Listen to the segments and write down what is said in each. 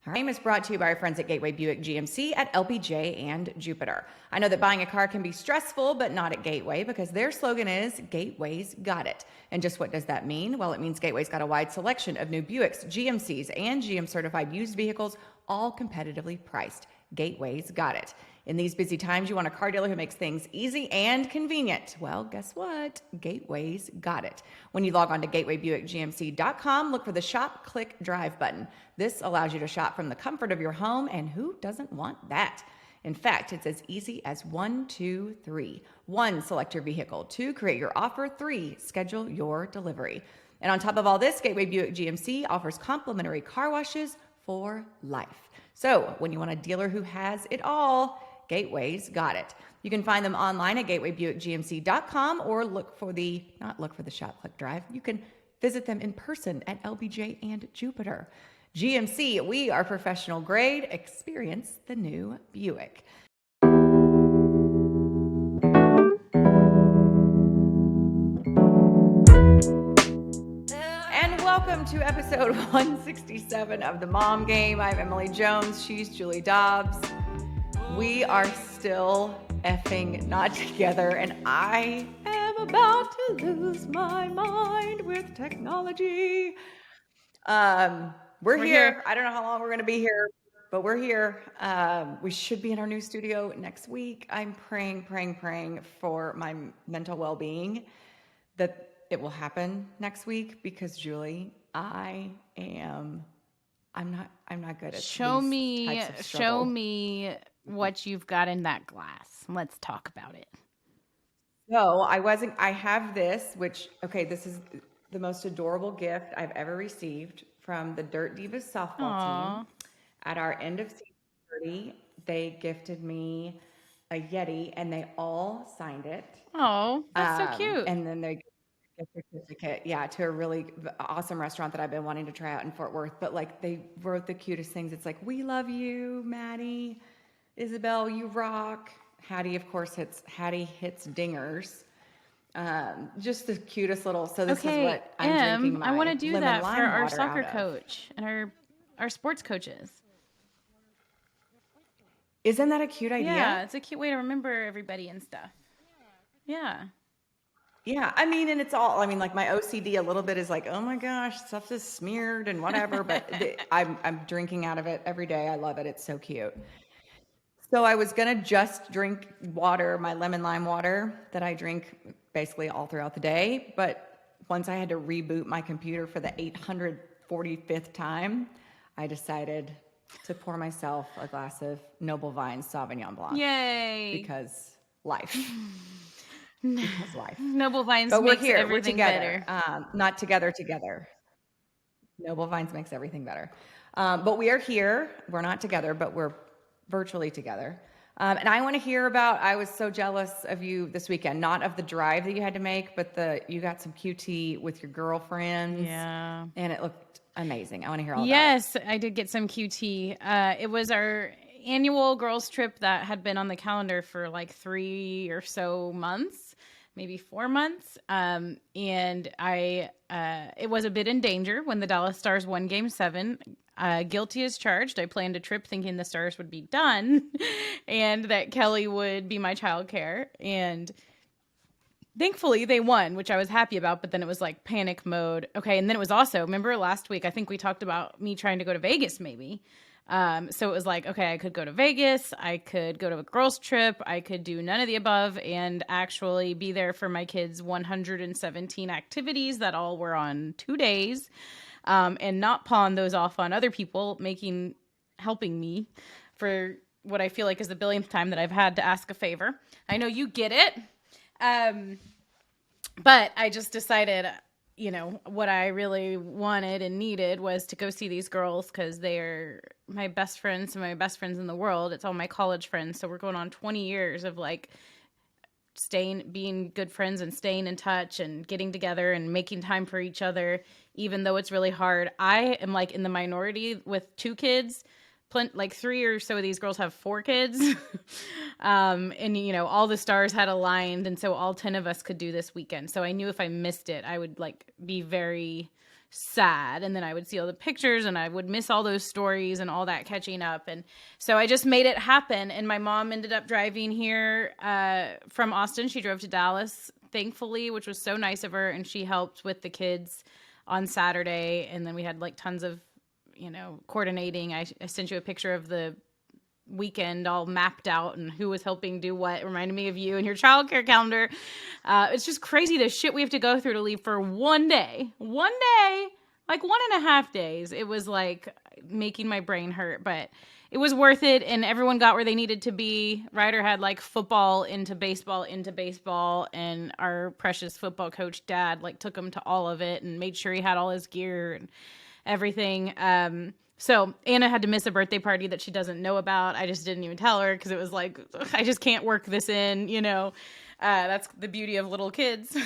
Our name is brought to you by our friends at Gateway Buick GMC at LBJ and Jupiter. I know that buying a car can be stressful, but not at Gateway, because their slogan is Gateway's got it. And just what does that mean? Well, it means Gateway's got a wide selection of new Buicks, GMCs, and GM certified used vehicles, all competitively priced. Gateway's got it. In these busy times, you want a car dealer who makes things easy and convenient. Well, guess what? Gateway's got it. When you log on to gatewaybuickgmc.com, look for the Shop, Click, Drive button. This allows you to shop from the comfort of your home, and who doesn't want that? In fact, it's as easy as 1, 2, 3. 1, select your vehicle. 2, create your offer. 3, schedule your delivery. And on top of all this, Gateway Buick GMC offers complimentary car washes for life. So when you want a dealer who has it all, Gateway's got it. You can find them online at gatewaybuickgmc.com or look for the Shop, Click, Drive. You can visit them in person at LBJ and Jupiter. GMC, we are professional grade. Experience the new Buick. And welcome to episode 167 of The Mom Game. I'm Emily Jones. She's Julie Dobbs. We are still effing not together, and I am about to lose my mind with technology. We're here. I don't know how long we're going to be here, but we're here. We should be in our new studio next week. I'm praying for my mental well-being that it will happen next week, because Julie, I'm not good at show me what you've got in that glass. Let's talk about it. So I have this, which, okay, this is the most adorable gift I've ever received from the Dirt Divas softball team. At our end of season 30, they gifted me a Yeti, and they all signed it. Oh, that's so cute. And then they a certificate, to a really awesome restaurant that I've been wanting to try out in Fort Worth. But like, they wrote the cutest things. It's like, "We love you, Maddie. Isabel, you rock." Hattie, of course, hits dingers. Just the cutest little. So this is what I'm drinking. I want to do that for our soccer coach and our sports coaches. Isn't that a cute idea? Yeah, it's a cute way to remember everybody and stuff. Yeah. Yeah, I mean, and it's all, I mean, like, my OCD a little bit is like, oh my gosh, stuff is smeared and whatever, but I'm drinking out of it every day. I love it. It's so cute. So I was going to just drink water, my lemon lime water that I drink basically all throughout the day. But once I had to reboot my computer for the 845th time, I decided to pour myself a glass of Noble Vine Sauvignon Blanc. Yay! Because life. Because life. Noble Vines but makes we're here. everything We're together. better. Not together. Noble Vines makes everything better. But we are here. We're not together, but we're virtually together. And I want to hear about, I was so jealous of you this weekend, not of the drive that you had to make, but you got some QT with your girlfriends. Yeah. And it looked amazing. I want to hear all about it. Yes, I did get some QT. It was our annual girls trip that had been on the calendar for like 3 or so months, maybe 4 months. And it was a bit in danger when the Dallas Stars won Game 7. Guilty as charged. I planned a trip thinking the Stars would be done and that Kelly would be my childcare. And thankfully they won, which I was happy about, but then it was like panic mode. Okay. And then it was also, remember last week, I think we talked about me trying to go to Vegas maybe. So it was like, okay, I could go to Vegas, I could go to a girls trip, I could do none of the above and actually be there for my kids' 117 activities that all were on 2 days, and not pawn those off on other people, helping me for what I feel like is the billionth time that I've had to ask a favor. I know you get it. But I just decided, what I really wanted and needed was to go see these girls because they're my best friends and my best friends in the world. It's all my college friends. So we're going on 20 years of like being good friends and staying in touch and getting together and making time for each other, even though it's really hard. I am like in the minority with 2 kids. Like 3 or so of these girls have 4 kids. And all the stars had aligned. And so all 10 of us could do this weekend. So I knew if I missed it, I would like be very sad. And then I would see all the pictures and I would miss all those stories and all that catching up. And so I just made it happen. And my mom ended up driving here from Austin. She drove to Dallas, thankfully, which was so nice of her. And she helped with the kids on Saturday. And then we had like tons of, coordinating. I sent you a picture of the weekend all mapped out and who was helping do what. It reminded me of you and your childcare calendar. It's just crazy the shit we have to go through to leave for one day, like 1.5 days. It was like making my brain hurt, but it was worth it. And everyone got where they needed to be. Ryder had like football into baseball. And our precious football coach dad, like took him to all of it and made sure he had all his gear and everything. So Anna had to miss a birthday party that she doesn't know about. I just didn't even tell her because it was like, I just can't work this in, That's the beauty of little kids.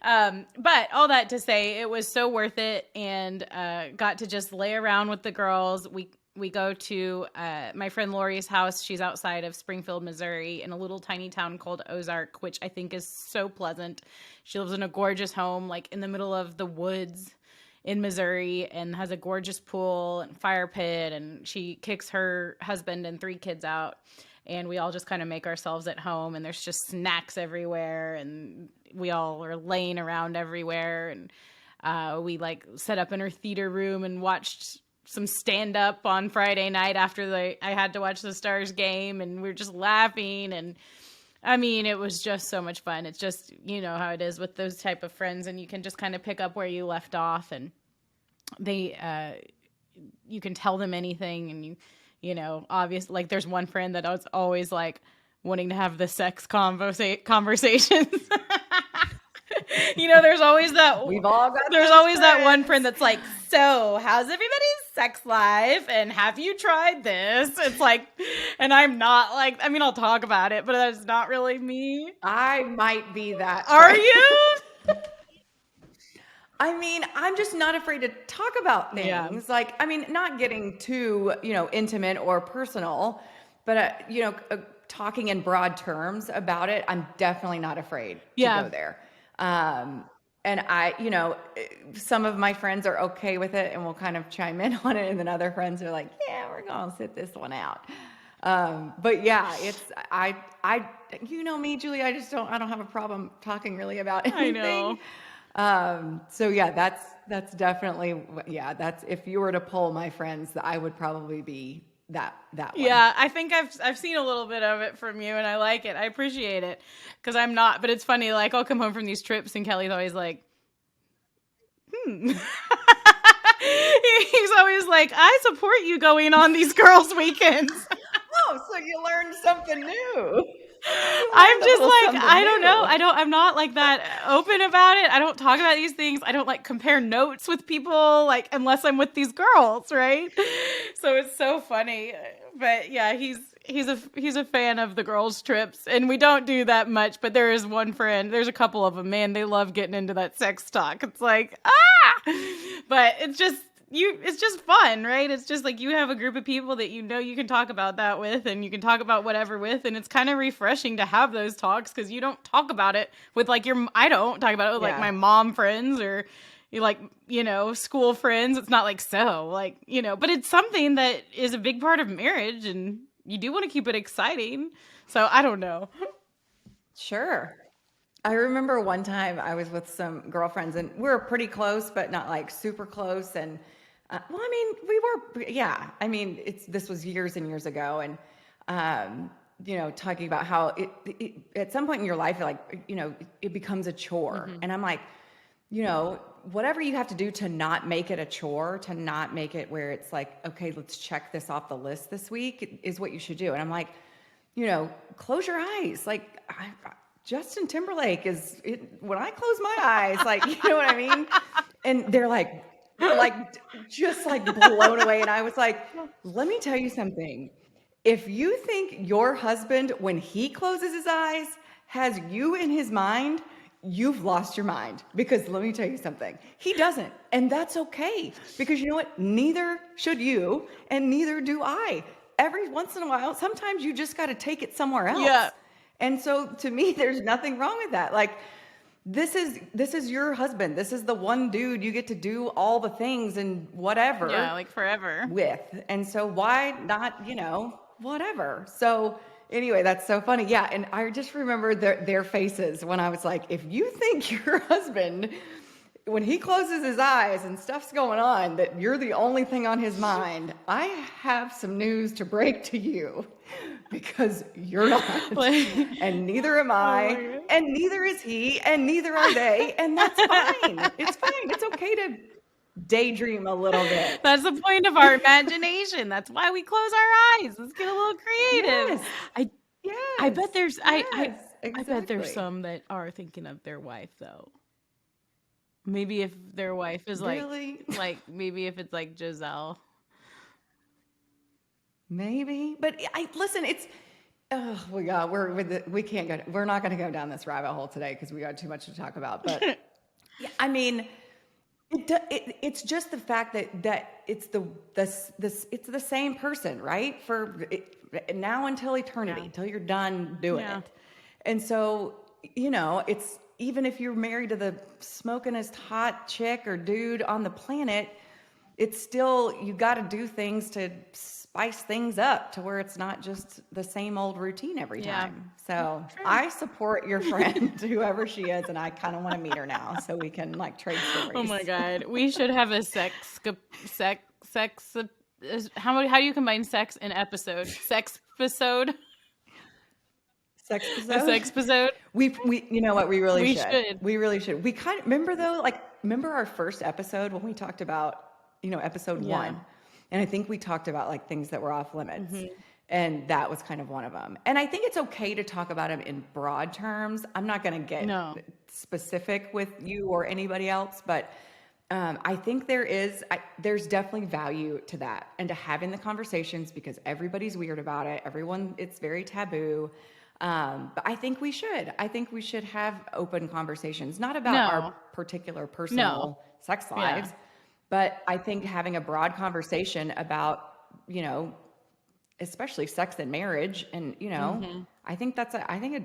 But all that to say, it was so worth it, and got to just lay around with the girls. We go to my friend Lori's house. She's outside of Springfield, Missouri, in a little tiny town called Ozark, which I think is so pleasant. She lives in a gorgeous home, like in the middle of the woods in Missouri, and has a gorgeous pool and fire pit, and she kicks her husband and 3 kids out, and we all just kind of make ourselves at home, and there's just snacks everywhere, and we all are laying around everywhere, and we like set up in her theater room and watched some stand up on Friday night after I had to watch the Stars game, and we were just laughing, and I mean, it was just so much fun. It's just, how it is with those type of friends, and you can just kind of pick up where you left off, and you can tell them anything, and obviously, like there's one friend that I was always like wanting to have the sex conversations. There's always that. We've all got. There's always that one friend that's like, so how's everybody's sex life? And have you tried this? It's like, and I'm not like, I mean, I'll talk about it, but that's not really me. I might be that. Are you? I mean, I'm just not afraid to talk about things. Yeah. Like, I mean, not getting too, intimate or personal, but, talking in broad terms about it, I'm definitely not afraid to go there. And I, some of my friends are okay with it and will kind of chime in on it. And then other friends are like, yeah, we're going to sit this one out. But yeah, I, me, Julie, I don't have a problem talking really about anything. I know. So yeah, that's definitely, that's, if you were to poll my friends, I would probably be that one. Yeah, I think I've seen a little bit of it from you, and I like it. I appreciate it, because I'm not, but it's funny, like I'll come home from these trips and Kelly's always like, He's always like, I support you going on these girls' weekends. Oh, so you learned something new. I'm just like, I don't know. I'm not like that open about it. I don't talk about these things. I don't like compare notes with people, like, unless I'm with these girls, right? So it's so funny. But yeah, he's a fan of the girls' trips, and we don't do that much, but there is one friend, there's a couple of them, man, they love getting into that sex talk. It's like, but it's just fun, right? It's just like you have a group of people that you can talk about that with, and you can talk about whatever with, and it's kind of refreshing to have those talks, because you don't talk about it with like I don't talk about it with like my mom friends or school friends. It's not like but it's something that is a big part of marriage, and you do want to keep it exciting. So I don't know. Sure. I remember one time I was with some girlfriends, and we were pretty close, but not like super close. And we were, this was years and years ago. And, talking about how it at some point in your life, it becomes a chore. Mm-hmm. And I'm like, whatever you have to do to not make it a chore, to not make it where it's like, okay, let's check this off the list this week, is what you should do. And I'm like, close your eyes. Like, Justin Timberlake when I close my eyes, like, you know what I mean? And they're like just like blown away. And I was like, let me tell you something. If you think your husband, when he closes his eyes, has you in his mind, you've lost your mind. Because let me tell you something, he doesn't. And that's okay. Because you know what? Neither should you, and neither do I. Every once in a while, sometimes you just got to take it somewhere else. Yeah. And so to me, there's nothing wrong with that. Like, this is your husband. This is the one dude you get to do all the things and whatever Yeah, like forever. with. And so why not, whatever. So anyway, that's so funny. Yeah, and I just remember their faces when I was like, if you think your husband, when he closes his eyes and stuff's going on, that you're the only thing on his mind, I have some news to break to you, because you're not, and neither am Oh I, my God. and neither is he, and neither are they, and that's fine. It's fine. It's okay to daydream a little bit. That's the point of our imagination. That's why we close our eyes. Let's get a little creative. Yes. I bet there's Yes, I bet there's exactly. some that are thinking of their wife though. Maybe if their wife is Really? like maybe if it's like Giselle. Maybe, but I listen. It's oh, we can't go. We're not going to go down this rabbit hole today because we got too much to talk about. But yeah, I mean, it's just the fact that it's it's the same person, right? Now until eternity, Yeah. until you're done doing Yeah. it. And so, it's even if you're married to the smokingest hot chick or dude on the planet, it's still, you got to do things to spice things up to where it's not just the same old routine every Yeah. time. So True. I support your friend, whoever she is, and I kind of want to meet her now so we can like trade stories. Oh my God. We should have a how do you combine sex and episode? Sex episode? Sex A episode? sex episode? We you know what, we really We should. should. We really should. We kind of remember though, remember our first episode when we talked about, episode Yeah. 1. And I think we talked about like things that were off limits. And that was kind of one of them. And I think it's okay to talk about them in broad terms. I'm not going to get No. specific with you or anybody else, but I think there's definitely value to that and to having the conversations, because everybody's weird about it. It's very taboo. But I think we should have open conversations, not about our No. particular personal sex lives, but I think having a broad conversation about, especially sex and marriage. And, I think I think it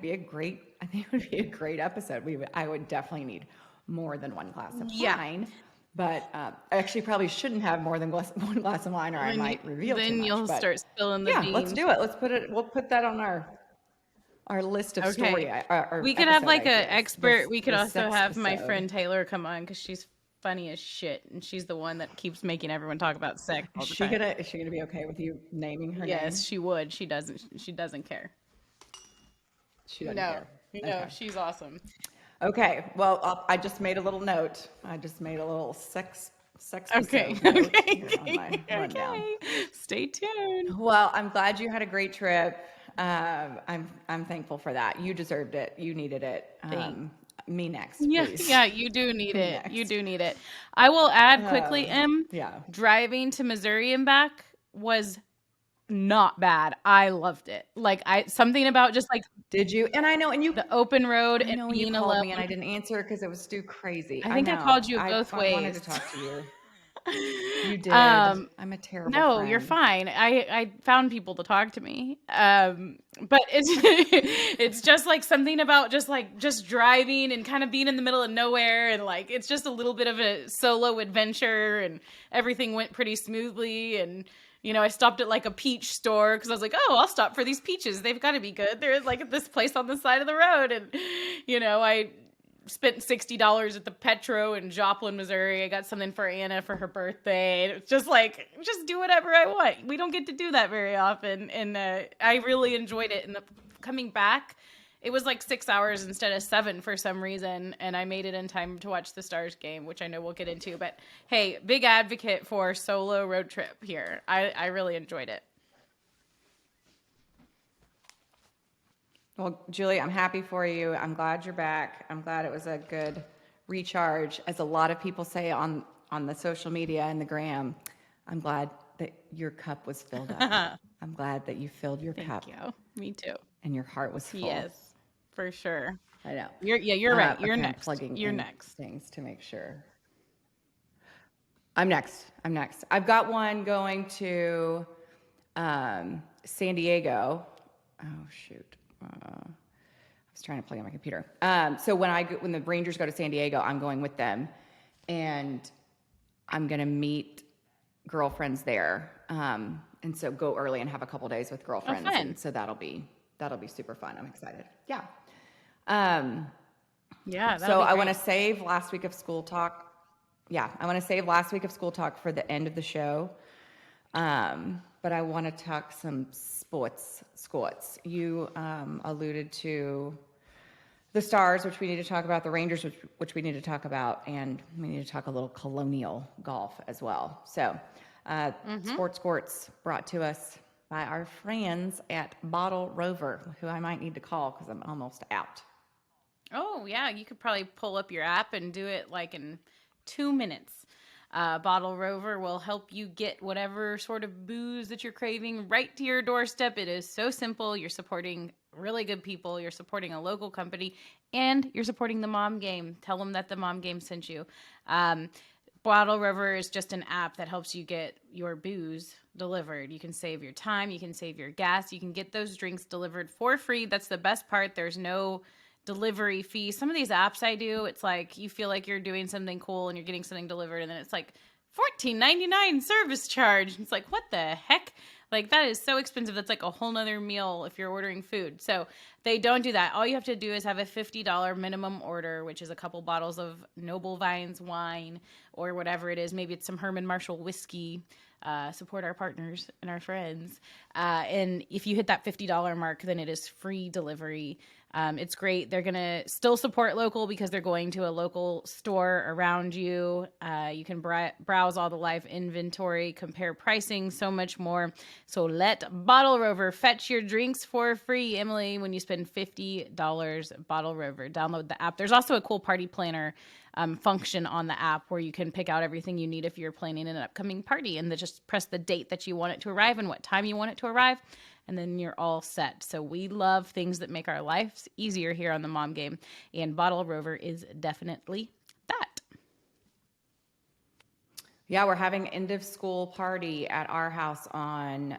would be a great episode. I would definitely need more than one glass of Yeah. wine, but I actually probably shouldn't have more than one glass of wine, or I might reveal too Then much. you'll But start spilling the yeah, beans. let's do it. We'll put that on our list of story. Okay. Our We could have episode like an ideas. expert. We could The also sex have my episode. friend Taylor come on because she's funny as shit, and she's the one that keeps making everyone talk about sex all the time. Is she gonna be okay with you naming her name? Yes, she would. She doesn't care. She doesn't No, care. no, Okay. she's awesome. Okay. Well, I just made a little note. I just made a little sex Okay, episode note okay, here on my rundown. okay. Stay tuned. Well, I'm glad you had a great trip. I'm thankful for that. You deserved it. You needed it. Me next, Yeah, please. yeah, you do need it. Next. You do need it. I will add quickly, Yeah. driving to Missouri and back was not bad. I loved it. Like something about just like Did you? And I know, and you. the open road I and know when you being called alone. me and I didn't answer because it was too crazy. I think I know. called you both I wanted ways. to talk to you. You did. Um, I'm a terrible No, friend. you're fine. I found people to talk to me. But it's it's just like something about just driving and kind of being in the middle of nowhere, and like it's just a little bit of a solo adventure, and everything went pretty smoothly. And I stopped at like a peach store because I was like, oh, I'll stop for these peaches. They've got to be good. They're like at this place on the side of the road, and I spent $60 at the Petro in Joplin, Missouri. I got something for Anna for her birthday. And it's just like, just do whatever I want. We don't get to do that very often. And I really enjoyed it. And coming back, it was like 6 hours instead of 7 for some reason. And I made it in time to watch the Stars game, which I know we'll get into. But hey, big advocate for solo road trip here. I really enjoyed it. Well, Julie, I'm happy for you. I'm glad you're back. I'm glad it was a good recharge. As a lot of people say on the social media and the gram, I'm glad that your cup was filled up. I'm glad that you filled your cup. Thank you. Me too. And your heart was full. Yes, for sure. I know. You're right. You're Okay, I'm next. plugging You're in next. things to make sure. I'm next. I've got one going to San Diego. Oh, shoot. I was trying to play on my computer. So when the Rangers go to San Diego, I'm going with them, and I'm gonna meet girlfriends there. And so go early and have a couple days with girlfriends. fun. And so that'll be super fun. I'm excited. Yeah. Yeah. So I want to save last week of school talk. Yeah, I want to save last week of school talk for the end of the show. But I want to talk some sports. You alluded to the Stars, which we need to talk about, the Rangers, which we need to talk about, and we need to talk a little colonial golf as well. So Sports brought to us by our friends at Bottle Rover, who I might need to call because I'm almost out. Oh, yeah. You could probably pull up your app and do it like in 2 minutes. Bottle Rover will help you get whatever sort of booze that you're craving right to your doorstep. It is so simple. You're supporting really good people. You're supporting a local company, and you're supporting the Mom Game. Tell them that the Mom Game sent you. Bottle Rover is just an app that helps you get your booze delivered. You can save your time. You can save your gas. You can get those drinks delivered for free. That's the best part. There's no delivery fee. Some of these apps I do, it's like you feel like you're doing something cool and you're getting something delivered, and then it's like $14.99 service charge. It's like, what the heck? Like, that is so expensive. That's like a whole nother meal if you're ordering food. So they don't do that. All you have to do is have a $50 minimum order, which is a couple bottles of Noble Vines wine or whatever it is. Maybe it's some Herman Marshall whiskey. Support our partners and our friends. And if you hit that $50 mark, then it is free delivery. It's great. They're going to still support local because they're going to a local store around you. You can browse all the live inventory, compare pricing, so much more. So let Bottle Rover fetch your drinks for free, Emily, when you spend $50. Bottle Rover. Download the app. There's also a cool party planner function on the app where you can pick out everything you need if you're planning an upcoming party, and then just press the date that you want it to arrive and what time you want it to arrive, and then you're all set. So we love things that make our lives easier here on the Mom Game, and Bottle Rover is definitely that. Yeah, we're having end of school party at our house on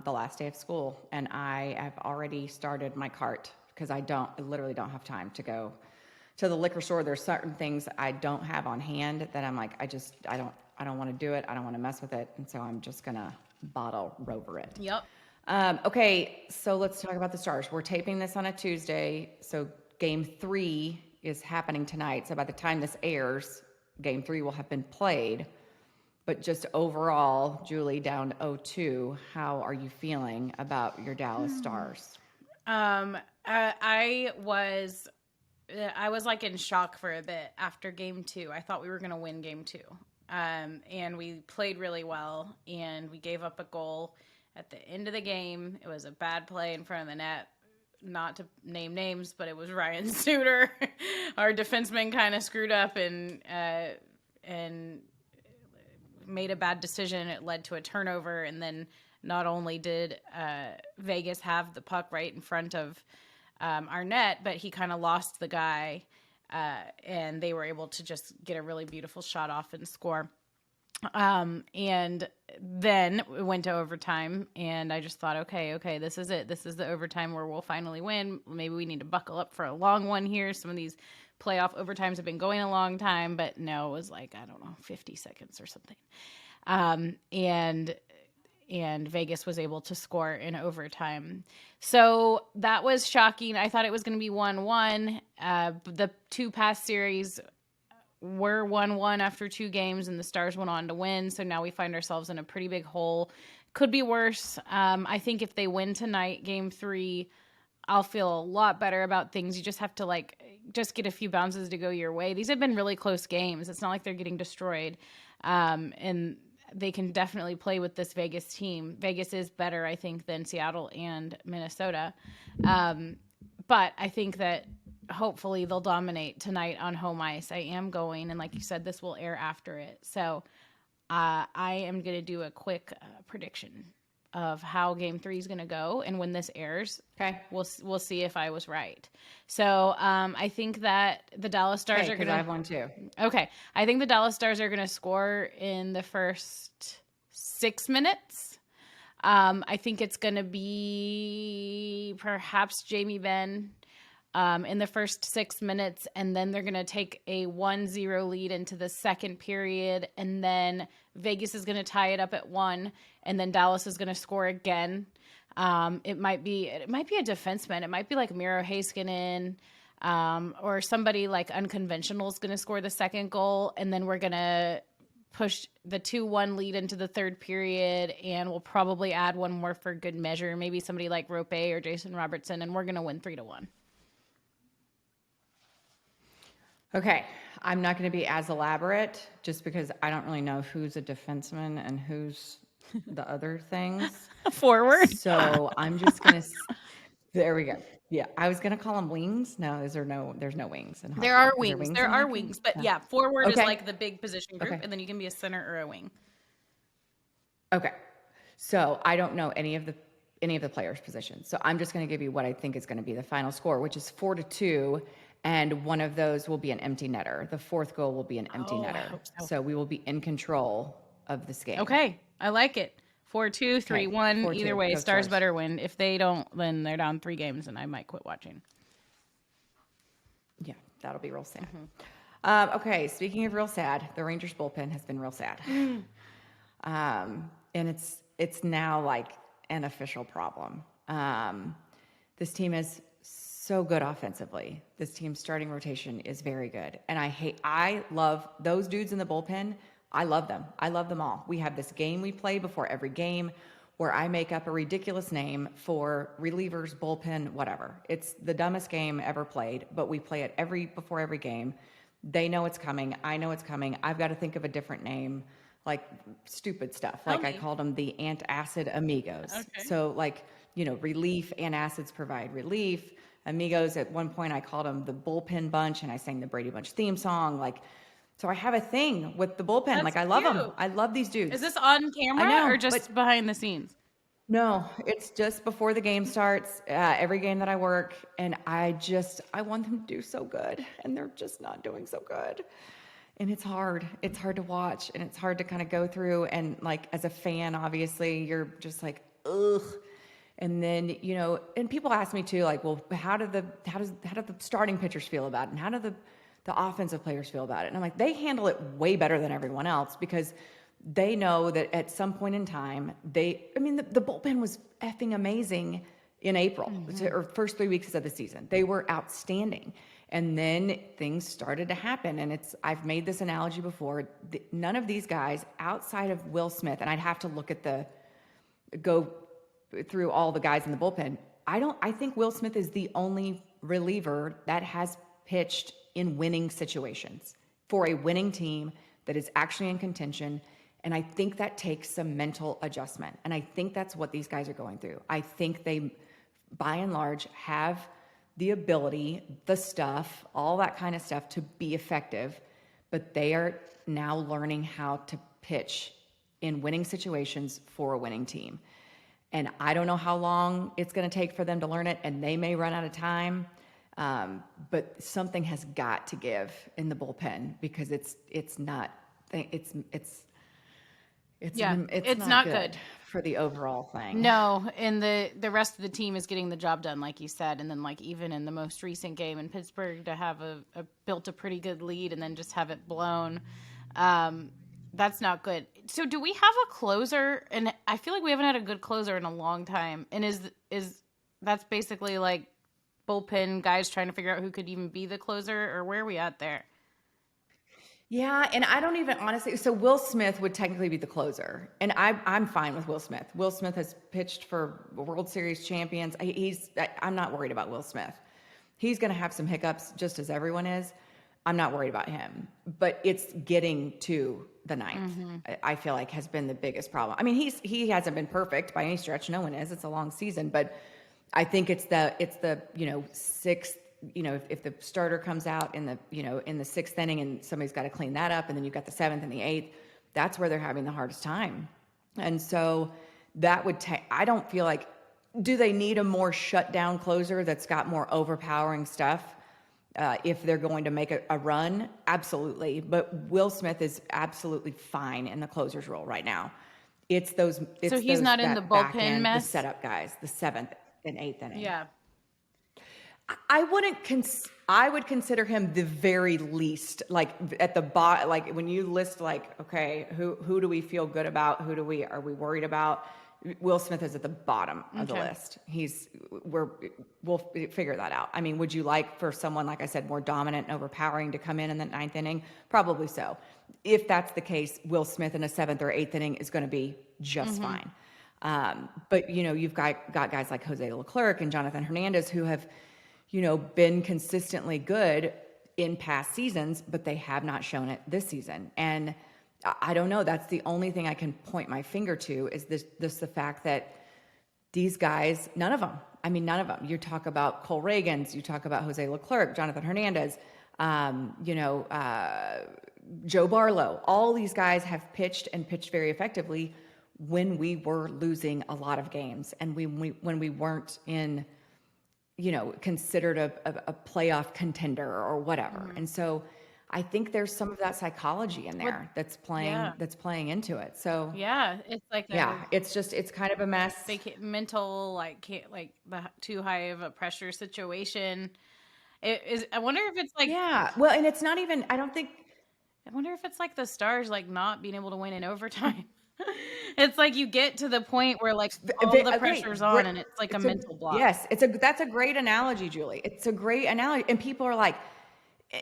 the last day of school, and I have already started my cart because I literally don't have time to go to the liquor store. There's certain things I don't have on hand that I'm like, I don't want to do it. I don't want to mess with it. And so I'm just going to Bottle Rover it. Yep. Okay, so let's talk about the Stars. We're taping this on a Tuesday, so Game 3 is happening tonight. So by the time this airs, Game 3 will have been played. But just overall, Julie, down 0-2, how are you feeling about your Dallas Stars? I was like in shock for a bit after Game 2. I thought we were going to win Game 2. And we played really well, and we gave up a goal at the end of the game. It was a bad play in front of the net. Not to name names, but it was Ryan Suter. Our defenseman kind of screwed up and made a bad decision. It led to a turnover, and then not only did Vegas have the puck right in front of our net, but he kind of lost the guy, and they were able to just get a really beautiful shot off and score. And then we went to overtime, and I just thought, okay, this is it. This is the overtime where we'll finally win. Maybe we need to buckle up for a long one here. Some of these playoff overtimes have been going a long time, but no, it was like, I don't know, 50 seconds or something. And Vegas was able to score in overtime. So that was shocking. I thought it was going to be 1-1. The two past series were 1-1 after 2 games, and the Stars went on to win. So now we find ourselves in a pretty big hole. Could be worse. I think if they win tonight, Game 3, I'll feel a lot better about things. You just have to just get a few bounces to go your way. These have been really close games. It's not like they're getting destroyed. And they can definitely play with this Vegas team. Vegas is better, I think, than Seattle and Minnesota. But I think that hopefully they'll dominate tonight on home ice. I am going, and like you said, this will air after it. So I am going to do a quick prediction of how Game 3 is going to go, and when this airs, okay, we'll see if I was right. So I think that the Dallas Stars are going to. I have one too. Okay, I think the Dallas Stars are going to score in the first 6 minutes. I think it's going to be perhaps Jamie Benn. in the first 6 minutes, and then they're going to take a 1-0 lead into the second period, and then Vegas is going to tie it up at 1, and then Dallas is going to score again. It might be a defenseman. It might be like Miro Heiskanen, or somebody like unconventional is going to score the second goal, and then we're going to push the 2-1 lead into the third period, and we'll probably add one more for good measure, maybe somebody like Rope or Jason Robertson, and we're going to win 3-1. Okay, I'm not going to be as elaborate just because I don't really know who's a defenseman and who's the other things. Forward. So I'm just going to, there we go. Yeah, I was going to call them wings. No, there's no wings in hockey. There are Is wings. There in are hockey? wings, but No. yeah, forward is Okay. like the big position group, Okay. and then you can be a center or a wing. Okay, so I don't know any of the players' positions. So I'm just going to give you what I think is going to be the final score, which is 4-2, and one of those will be an empty netter. The fourth goal will be an empty I netter. hope so. So we will be in control of this game. Okay, I like it. 4-2, 3-1. 4-2. Either way, Go Stars Stars. better win. If they don't, then they're down 3 games, and I might quit watching. Yeah, that'll be real sad. Okay, speaking of real sad, the Rangers bullpen has been real sad. And it's now like an official problem. This team is so good offensively. This team's starting rotation is very good. And I love those dudes in the bullpen. I love them. I love them all. We have this game we play before every game where I make up a ridiculous name for relievers, bullpen, whatever. It's the dumbest game ever played, but we play it before every game. They know it's coming. I know it's coming. I've got to think of a different name, like stupid stuff. Like I called them the antacid amigos. Okay. So like, relief, antacids provide relief. Amigos, at one point I called them the bullpen bunch, and I sang the Brady Bunch theme song. Like, so I have a thing with the bullpen. That's like I love them. cute. I love these dudes. Is this on camera know, or just behind the scenes? No, it's just before the game starts, every game that I work, and I want them to do so good, and they're just not doing so good. And it's hard. It's hard to watch, and it's hard to kind of go through, and like as a fan, obviously, you're just like, ugh. And then, and people ask me too, like, well, how do the starting pitchers feel about it? And how do the offensive players feel about it? And I'm like, they handle it way better than everyone else because they know that at some point in time, the bullpen was effing amazing in April, or first 3 weeks of the season. They were outstanding. And then things started to happen. And I've made this analogy before. None of these guys outside of Will Smith, and I'd have to go through all the guys in the bullpen. I think Will Smith is the only reliever that has pitched in winning situations for a winning team that is actually in contention. And I think that takes some mental adjustment. And I think that's what these guys are going through. I think they, by and large, have the ability, the stuff, all that kind of stuff to be effective, but they are now learning how to pitch in winning situations for a winning team. And I don't know how long it's going to take for them to learn it, and they may run out of time. But something has got to give in the bullpen because it's not good for the overall thing. No, and the rest of the team is getting the job done, like you said, and then like even in the most recent game in Pittsburgh to have built a pretty good lead and then just have it blown. That's not good. So do we have a closer? And I feel like we haven't had a good closer in a long time. And is that's basically like bullpen guys trying to figure out who could even be the closer, or where are we at there? Yeah, and I don't even honestly. So Will Smith would technically be the closer, and I'm fine with Will Smith. Will Smith has pitched for World Series champions. I'm not worried about Will Smith. He's going to have some hiccups, just as everyone is. I'm not worried about him, but it's getting to the ninth. I feel like has been the biggest problem. I mean, he hasn't been perfect by any stretch. No one is. It's a long season, but I think it's the sixth. If the starter comes out in the sixth inning and somebody's got to clean that up, and then you've got the seventh and the eighth, that's where they're having the hardest time. And so that would take. I don't feel like. Do they need a more shutdown closer that's got more overpowering stuff? If they're going to make a run, absolutely. But Will Smith is absolutely fine in the closer's role right now. So he's not in the bullpen mess? The setup guys, the seventh and eighth inning. Yeah. I would consider him the very least, like at the bottom, like when you list like, okay, who do we feel good about? Are we worried about? Will Smith is at the bottom of the Okay. list. We'll figure that out. I mean, would you like for someone, like I said, more dominant and overpowering to come in the ninth inning? Probably so. If that's the case, Will Smith in a seventh or eighth inning is going to be just fine. But you've got guys like Jose Leclerc and Jonathan Hernandez who have, been consistently good in past seasons, but they have not shown it this season. And I don't know. That's the only thing I can point my finger to is the fact that these guys, none of them. I mean, none of them. You talk about Cole Reagans, you talk about Jose Leclerc, Jonathan Hernandez, Joe Barlow. All these guys have pitched and pitched very effectively when we were losing a lot of games and when we weren't in, considered a playoff contender or whatever. And so I think there's some of that psychology in there that's playing into it. So Yeah, it's like it's kind of a mess. mental, like the too high of a pressure situation. It is. I wonder if it's like. Yeah. Well, and it's not even. I wonder if it's like the Stars like not being able to win in overtime. It's like you get to the point where like all the pressure's on, and it's like a mental block. Yes, that's a great analogy, Julie. It's a great analogy, and people are like.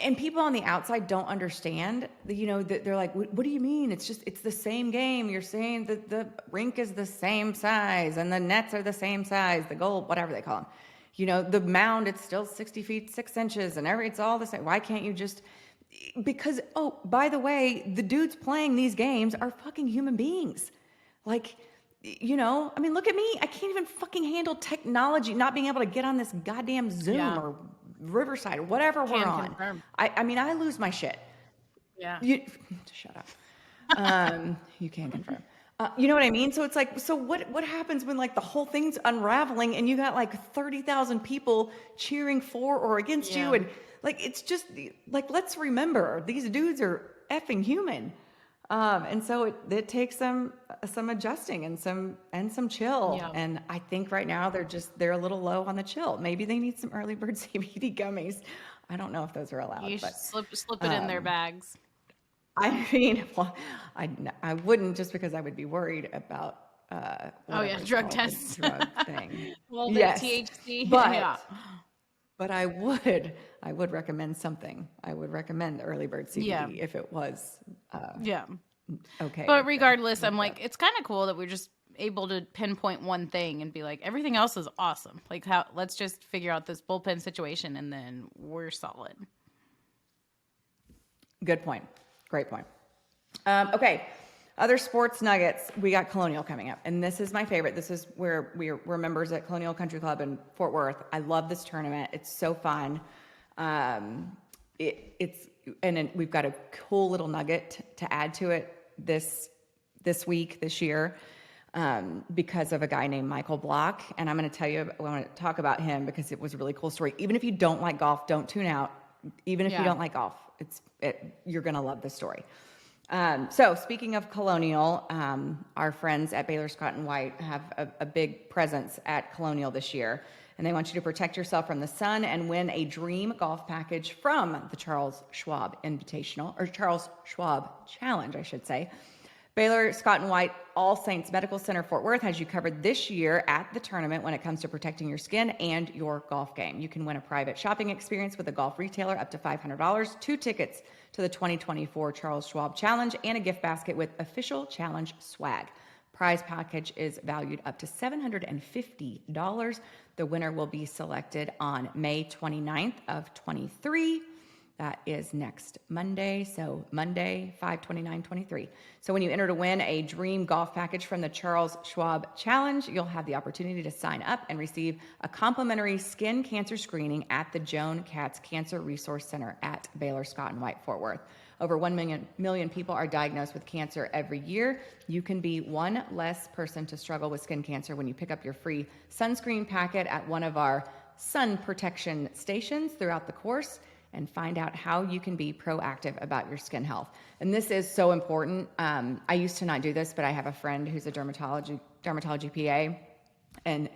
And people on the outside don't understand, they're like, what do you mean? It's the same game. You're saying that the rink is the same size and the nets are the same size, the goal, whatever they call them. The mound, it's still 60 feet, 6 inches and it's all the same. Why can't you because, oh, by the way, the dudes playing these games are fucking human beings. Like, I mean, look at me. I can't even fucking handle technology, not being able to get on this goddamn Zoom or Riverside or whatever we're on. Confirm. I mean, I lose my shit. Yeah. Shut up. You can confirm. You know what I mean? So it's like, so what happens when like the whole thing's unraveling and you got like 30,000 people cheering for or against you? And like, it's just like, let's remember these dudes are effing human. And so it takes some adjusting and some chill. Yeah. And I think right now they're a little low on the chill. Maybe they need some early bird CBD gummies. I don't know if those are allowed. You should slip it in their bags. I mean, well, I wouldn't just because I would be worried about drug tests, drug thing. Well, the THC, But I would recommend something. I would recommend early bird CBD if it was okay. But regardless, I'm like, it's kind of cool that we're just able to pinpoint one thing and be like, everything else is awesome. Like, let's just figure out this bullpen situation and then we're solid. Good point. Great point. Okay. Other sports nuggets. We got Colonial coming up, and this is my favorite. This is where we're members at Colonial Country Club in Fort Worth. I love this tournament. It's so fun. We've got a cool little nugget to add to it this year, because of a guy named Michael Block. And I'm going to tell you, I want to talk about him because it was a really cool story. Even if you don't like golf, don't tune out. Even if you don't like golf, you're going to love this story. So speaking of Colonial, our friends at Baylor Scott & White have a big presence at Colonial this year, and they want you to protect yourself from the sun and win a dream golf package from the Charles Schwab Invitational, or Charles Schwab Challenge, I should say. Baylor Scott & White All Saints Medical Center Fort Worth has you covered this year at the tournament when it comes to protecting your skin and your golf game. You can win a private shopping experience with a golf retailer up to $500, 2 tickets to the 2024 Charles Schwab Challenge, and a gift basket with official challenge swag. Prize package is valued up to $750. The winner will be selected on May 29th of 23. That is next Monday. So Monday, 5/29/23. So when you enter to win a dream golf package from the Charles Schwab Challenge, you'll have the opportunity to sign up and receive a complimentary skin cancer screening at the Joan Katz Cancer Resource Center at Baylor Scott & White, Fort Worth. Over 1 million people are diagnosed with cancer every year. You can be one less person to struggle with skin cancer when you pick up your free sunscreen packet at one of our sun protection stations throughout the course, and find out how you can be proactive about your skin health. And this is so important. I used to not do this, but I have a friend who's a dermatology PA, and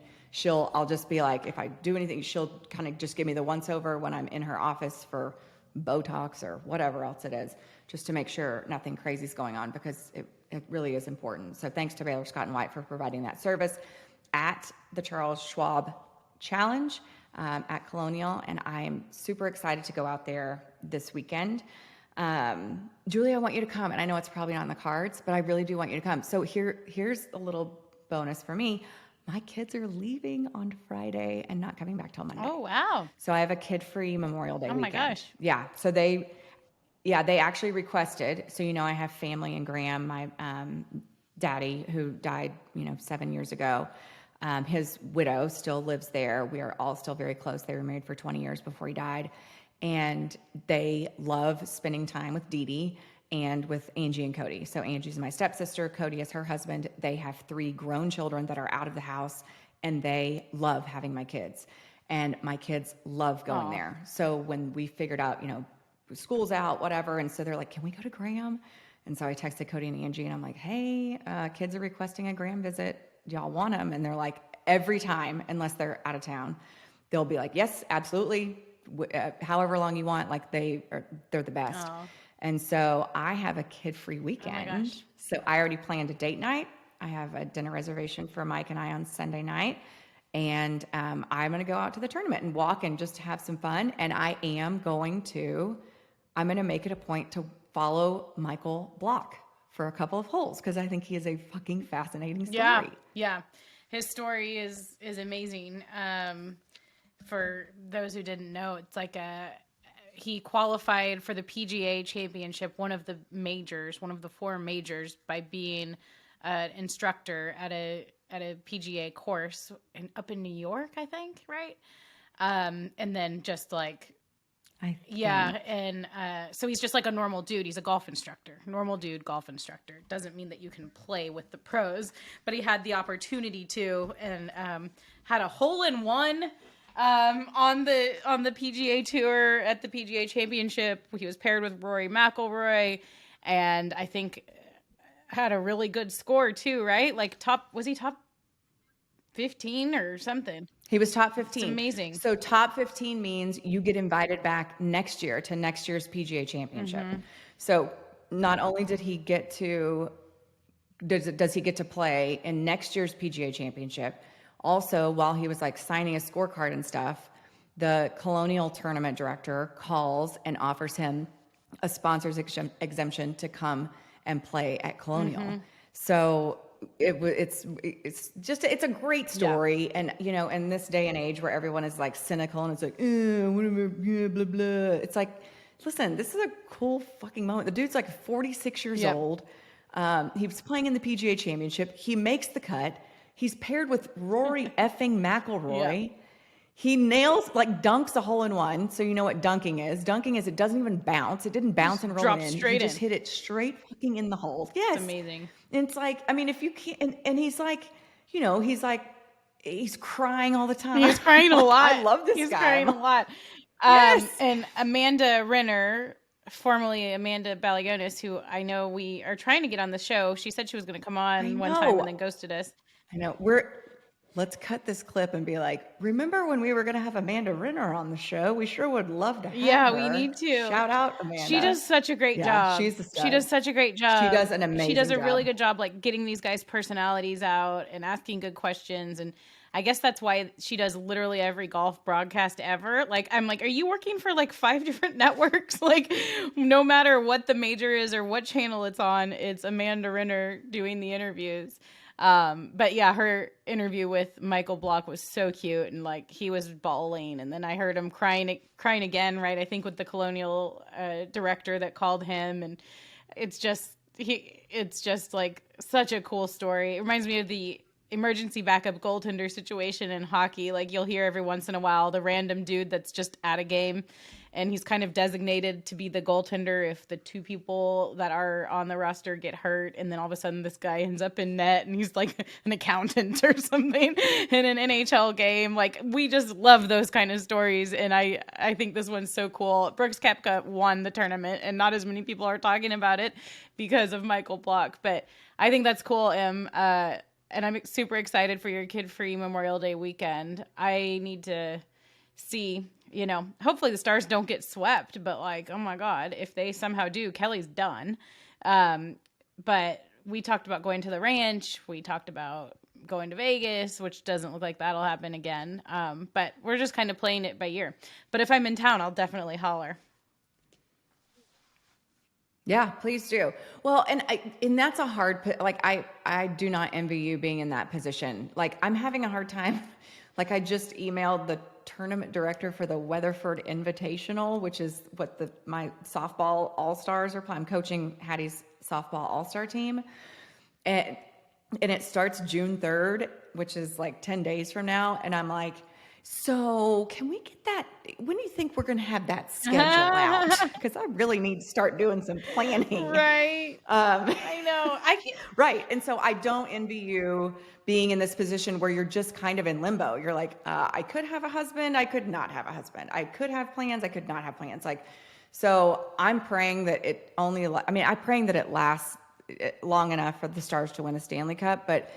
I'll just be like, if I do anything, she'll kind of just give me the once over when I'm in her office for Botox or whatever else it is, just to make sure nothing crazy is going on, because it really is important. So thanks to Baylor Scott & White for providing that service at the Charles Schwab Challenge at Colonial. And I'm super excited to go out there this weekend. Julie, I want you to come, and I know it's probably not on the cards, but I really do want you to come. So here's a little bonus for me. My kids are leaving on Friday and not coming back till Monday. Oh, wow. So I have a kid-free Memorial Day weekend. Oh, my gosh. Yeah. So they actually requested. So, I have family in Graham, my daddy, who died, 7 years ago. His widow still lives there. We are all still very close. They were married for 20 years before he died. And they love spending time with Dee Dee and with Angie and Cody. So Angie's my stepsister, Cody is her husband. They have 3 grown children that are out of the house, and they love having my kids. And my kids love going there. So when we figured out, school's out, whatever, and so they're like, can we go to Graham? And so I texted Cody and Angie, and I'm like, hey, kids are requesting a Graham visit. Do y'all want them? And they're like, every time, unless they're out of town, they'll be like, yes, absolutely. However long you want, like they're the best. Oh. And so I have a kid-free weekend. Oh my gosh. So I already planned a date night. I have a dinner reservation for Mike and I on Sunday night. And I'm going to go out to the tournament and walk and just have some fun. And I'm going to make it a point to follow Michael Block for a couple of holes, because I think he is a fucking fascinating story. Yeah. His story is amazing. For those who didn't know, it's like he qualified for the PGA Championship, one of the 4 majors, by being an instructor at a PGA course up in New York, I think, right? And then just like, so he's just like a normal dude. He's a golf instructor, normal dude, golf instructor. Doesn't mean that you can play with the pros, but he had the opportunity to, and had a hole-in-one on the PGA Tour at the PGA Championship. He was paired with Rory McIlroy, and I think had a really good score too, right? Like was he top 15 or something? He was top 15. It's amazing. So top 15 means you get invited back next year to next year's PGA Championship. Mm-hmm. So not only does he get to play in next year's PGA Championship, also while he was like signing a scorecard and stuff, the Colonial tournament director calls and offers him a sponsor's exemption to come and play at Colonial. Mm-hmm. So it's a great story. Yeah. And in this day and age where everyone is like cynical and it's like, whatever, yeah, blah blah, it's like, listen, this is a cool fucking moment. The dude's like 46 years old. He was playing in the PGA Championship. He makes the cut. He's paired with Rory effing McIlroy. Yeah. He dunks a hole-in-one. So you know what dunking is. Dunking is it doesn't even bounce. It didn't bounce and roll in. He just hit it straight fucking in the hole. Yes. It's amazing. And it's like, I mean, if you can't, and he's like, he's crying all the time. He's crying a lot. I love this guy. He's crying a lot. Yes. And Amanda Renner, formerly Amanda Balagonis, who I know we are trying to get on the show. She said she was going to come on one time and then ghosted us. I know. Let's cut this clip and be like, remember when we were going to have Amanda Renner on the show? We sure would love to have her. Yeah, we need to. Shout out Amanda. She does such a great job. She's the stud. She does such a great job. She does an amazing job. She does a really good job, like getting these guys' personalities out and asking good questions. And I guess that's why she does literally every golf broadcast ever. Like, I'm like, are you working for like 5 different networks? Like, no matter what the major is or what channel it's on, it's Amanda Renner doing the interviews. But yeah, her interview with Michael Block was so cute, and like he was bawling, and then I heard him crying again, right? I think with the Colonial director that called him, and it's just like such a cool story. It reminds me of the emergency backup goaltender situation in hockey. Like you'll hear every once in a while the random dude that's just at a game, and he's kind of designated to be the goaltender if the 2 people that are on the roster get hurt, and then all of a sudden this guy ends up in net and he's like an accountant or something in an NHL game. Like, we just love those kind of stories, and I think this one's so cool. Brooks Koepka won the tournament, and not as many people are talking about it because of Michael Block, but I think that's cool. and I'm super excited for your kid-free Memorial Day weekend. I need to see, hopefully the Stars don't get swept, but like, oh my God, if they somehow do, Kelly's done. But we talked about going to the ranch. We talked about going to Vegas, which doesn't look like that'll happen again. But we're just kind of playing it by ear. But if I'm in town, I'll definitely holler. Yeah, please do. Well, and that's a hard, like, I do not envy you being in that position. Like, I'm having a hard time. Like, I just emailed the tournament director for the Weatherford Invitational, which is what my softball all-stars are playing. I'm coaching Hattie's softball all-star team. And it starts June 3rd, which is like 10 days from now. And I'm like, so can we get that? When do you think we're going to have that schedule out? Because I really need to start doing some planning. Right. I know. I can't. Right. And so I don't envy you being in this position where you're just kind of in limbo. You're like, I could have a husband. I could not have a husband. I could have plans. I could not have plans. Like, so I'm praying that I'm praying that it lasts long enough for the Stars to win a Stanley Cup, but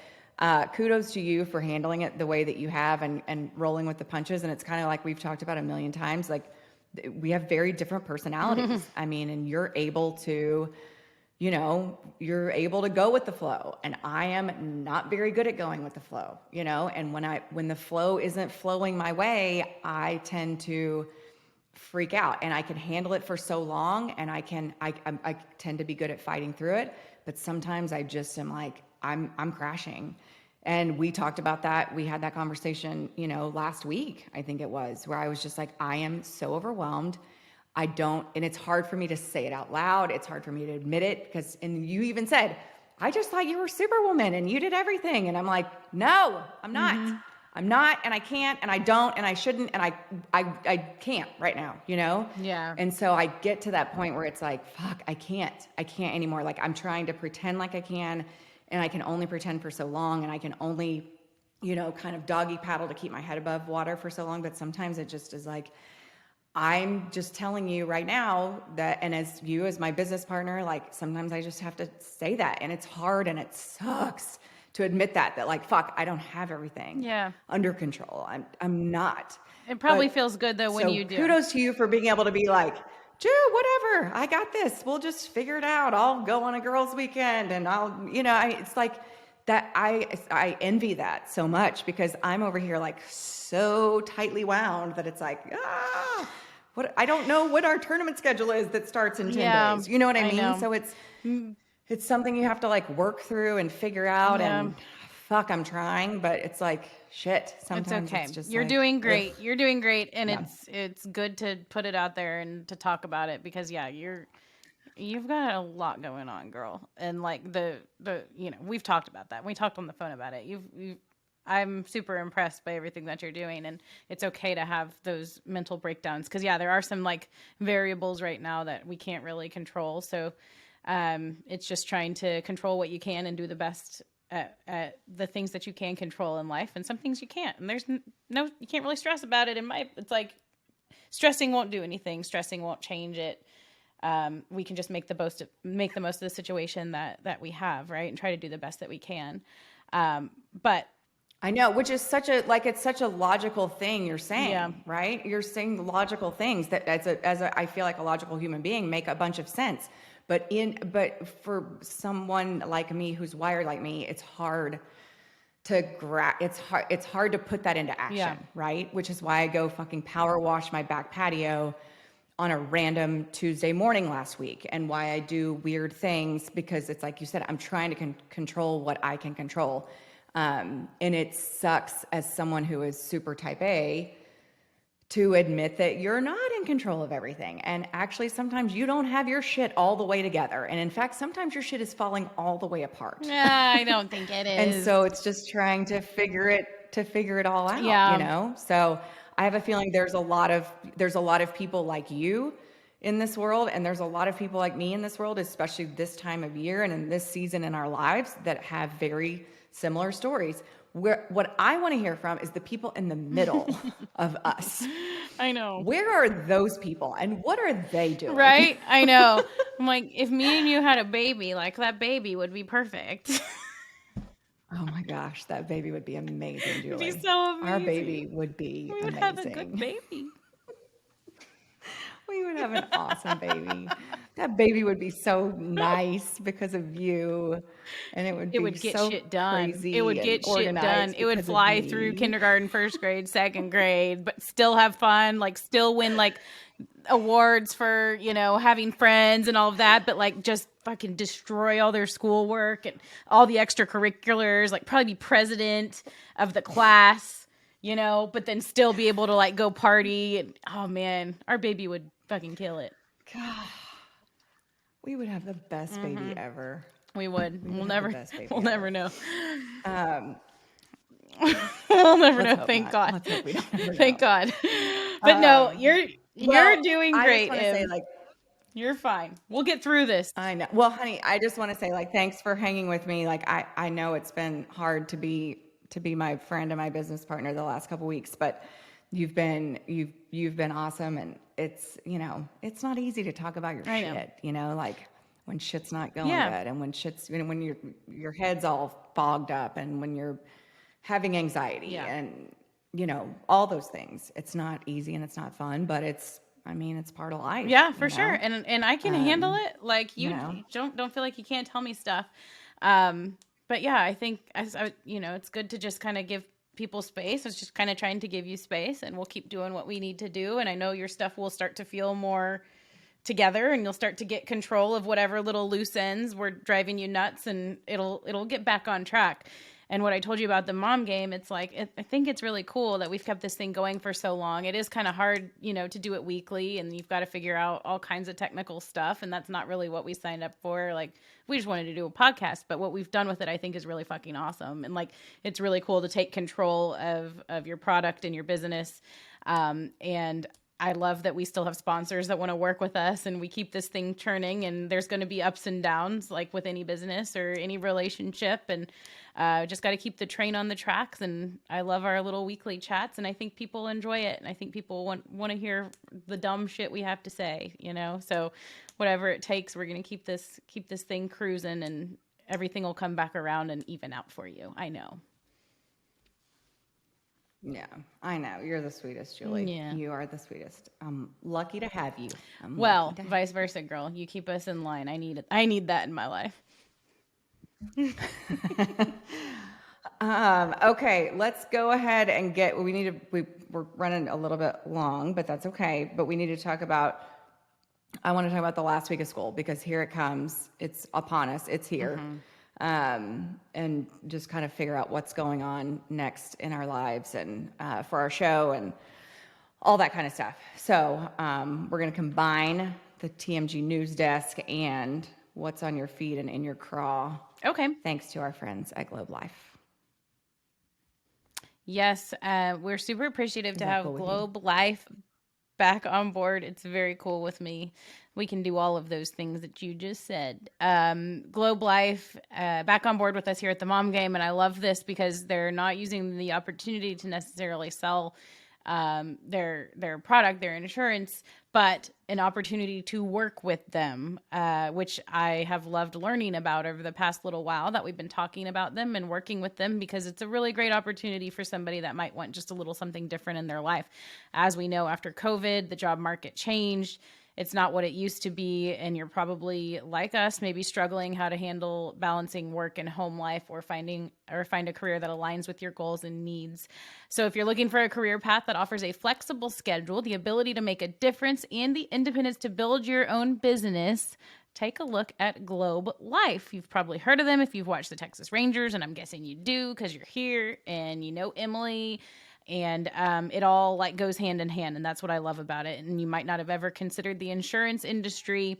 kudos to you for handling it the way that you have and rolling with the punches. And it's kind of like we've talked about a million times, like we have very different personalities. I mean, and you're able to go with the flow, and I am not very good at going with the flow, and when the flow isn't flowing my way, I tend to freak out, and I can handle it for so long, and I tend to be good at fighting through it. But sometimes I just am like, I'm crashing. And we talked about that. We had that conversation, last week, I think it was, where I was just like, I am so overwhelmed. And it's hard for me to say it out loud. It's hard for me to admit it and you even said, I just thought you were Superwoman and you did everything. And I'm like, no, I'm not. Mm-hmm. I'm not, and I can't, and I don't, and I shouldn't, and I can't right now, Yeah. And so I get to that point where it's like, fuck, I can't anymore. Like, I'm trying to pretend like I can, and I can only pretend for so long, and I can only, kind of doggy paddle to keep my head above water for so long. But sometimes it just is like, I'm just telling you right now that, and as my business partner, like, sometimes I just have to say that, and it's hard and it sucks to admit that like, fuck, I don't have everything under control. I'm not. It probably feels good though when you do. Kudos to you for being able to be like, dude, whatever, I got this. We'll just figure it out. I'll go on a girls' weekend, and it's like that. I envy that so much, because I'm over here like so tightly wound that it's like, what? I don't know what our tournament schedule is that starts in 10 days. You know what I mean? Know. So it's something you have to like work through and figure out. And fuck, I'm trying, but it's like, shit. Sometimes it's okay. It's just You're like, doing great. You're doing great. And Yeah. it's good to put it out there and to talk about it, because you've got a lot going on, girl. And like we've talked about that. We talked on the phone about it. I'm super impressed by everything that you're doing, and it's okay to have those mental breakdowns, because there are some like variables right now that we can't really control. So it's just trying to control what you can and do the best at the things that you can control in life, and some things you can't. And there's you can't really stress about it. It's like stressing won't do anything. Stressing won't change it. We can just make the most of the situation that we have, right, and try to do the best that we can. But I know, which is it's such a logical thing you're saying, right? You're saying logical things that I feel like a logical human being make a bunch of sense. But for someone like me who's wired like me, it's hard to it's hard to put that into action, right? Which is why I go fucking power wash my back patio on a random Tuesday morning last week, and why I do weird things, because it's like you said, I'm trying to control what I can control. And it sucks as someone who is super type A to admit that you're not in control of everything. And actually, sometimes you don't have your shit all the way together. And in fact, sometimes your shit is falling all the way apart. Yeah, I don't think it is. And so it's just trying to figure it all out, So I have a feeling there's a lot of people like you in this world, and there's a lot of people like me in this world, especially this time of year and in this season in our lives, that have very similar stories. What I want to hear from is the people in the middle of us. I know. Where are those people, and what are they doing? Right? I know. I'm like, if me and you had a baby, like, that baby would be perfect. Oh my gosh, that baby would be amazing, It'd be Julie. so Our amazing. baby would be We would have a good amazing. baby. We would have an awesome baby. That baby would be so nice because of you, and it would It be would get so shit done. It crazy would and get shit done. organized It would because of fly through me. kindergarten, first grade, second grade, but still have fun, like still win like awards for, having friends and all of that, but like just fucking destroy all their schoolwork and all the extracurriculars, like probably be president of the class, but then still be able to like go party. And oh man, our baby would fucking kill it. God, we would have the best baby ever. We would. We We'll would have the never. best baby We'll never ever. know. Um, We'll never let's know. hope Thank not. God. Let's hope we don't ever Thank know. God. But no, you're Well, doing I just great, want to say, Em. like, You're fine. We'll get through this. I know. Well, honey, I just want to say, like, thanks for hanging with me. Like, I know it's been hard to be my friend and my business partner the last couple weeks, but you've been awesome, and it's it's not easy to talk about your I know. shit. Like when shit's not going Yeah. good, and when shit's when your head's all fogged up, and when you're having anxiety, Yeah. and all those things. It's not easy and it's not fun, but it's part of life. Yeah, for sure. And I can handle it. Like you you know. don't feel like you can't tell me stuff. But yeah, I think it's good to just kind of give people space. It's just kind of trying to give you space, and we'll keep doing what we need to do. And I know your stuff will start to feel more together, and you'll start to get control of whatever little loose ends were driving you nuts, and it'll get back on track. And what I told you about the mom game, it's like, I think it's really cool that we've kept this thing going for so long. It is kind of hard, to do it weekly, and you've got to figure out all kinds of technical stuff. And that's not really what we signed up for. Like, we just wanted to do a podcast, but what we've done with it, I think, is really fucking awesome. And like, it's really cool to take control of your product and your business. And I love that we still have sponsors that want to work with us, and we keep this thing churning, and there's going to be ups and downs like with any business or any relationship. And just got to keep the train on the tracks. And I love our little weekly chats, and I think people enjoy it. And I think people want to hear the dumb shit we have to say, so whatever it takes, we're going to keep this thing cruising, and everything will come back around and even out for you. I know. Yeah, I know. You're the sweetest, Julie. Yeah. You are the sweetest. I'm lucky to have you. Well, vice versa, girl. You keep us in line. I need it. I need that in my life. Okay, let's go ahead and we're running a little bit long, but that's okay. But we need to talk about, I want to talk about the last week of school, because here it comes. It's upon us. It's here. And just kind of figure out what's going on next in our lives, and for our show and all that kind of stuff. So we're going to combine the TMG news desk and what's on your feed and in your craw. Okay. Thanks to our friends at Globe Life. Yes, we're super appreciative to have cool with you? Globe Life back on board. It's very cool with me. We can do all of those things that you just said. Globe Life back on board with us here at the Mom Game, and I love this because they're not using the opportunity to necessarily sell their product, their insurance, but an opportunity to work with them, which I have loved learning about over the past little while that we've been talking about them and working with them, because it's a really great opportunity for somebody that might want just a little something different in their life. As we know, after COVID, the job market changed. It's not what it used to be, and you're probably like us, maybe struggling how to handle balancing work and home life, or find a career that aligns with your goals and needs. So if you're looking for a career path that offers a flexible schedule, the ability to make a difference, and the independence to build your own business, take a look at Globe Life. You've probably heard of them if you've watched the Texas Rangers, and I'm guessing you do because you're here and you know Emily. And it all like goes hand in hand, and that's what I love about it. And you might not have ever considered the insurance industry,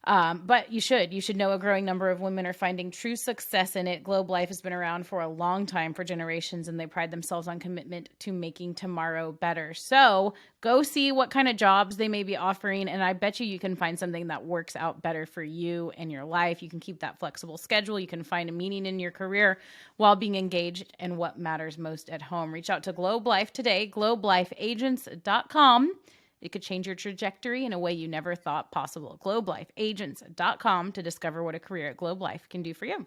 but you should. You should know a growing number of women are finding true success in it. Globe Life has been around for a long time, for generations, and they pride themselves on commitment to making tomorrow better. So go see what kind of jobs they may be offering, and I bet you can find something that works out better for you and your life. You can keep that flexible schedule. You can find a meaning in your career while being engaged in what matters most at home. Reach out to Globe Life today, globelifeagents.com. It could change your trajectory in a way you never thought possible. globelifeagents.com to discover what a career at Globe Life can do for you.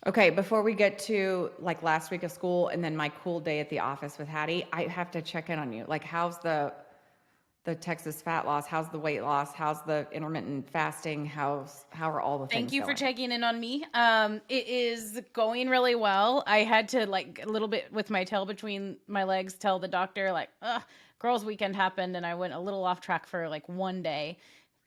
Okay, before we get to like last week of school and then my cool day at the office with Hattie, I have to check in on you. Like, how's the Texas fat loss? How's the weight loss? How's the intermittent fasting? How are all the Thank things you for going? checking in on me. It is going really well. I had to like a little bit with my tail between my legs tell the doctor like, ugh, girls' weekend happened and I went a little off track for like one day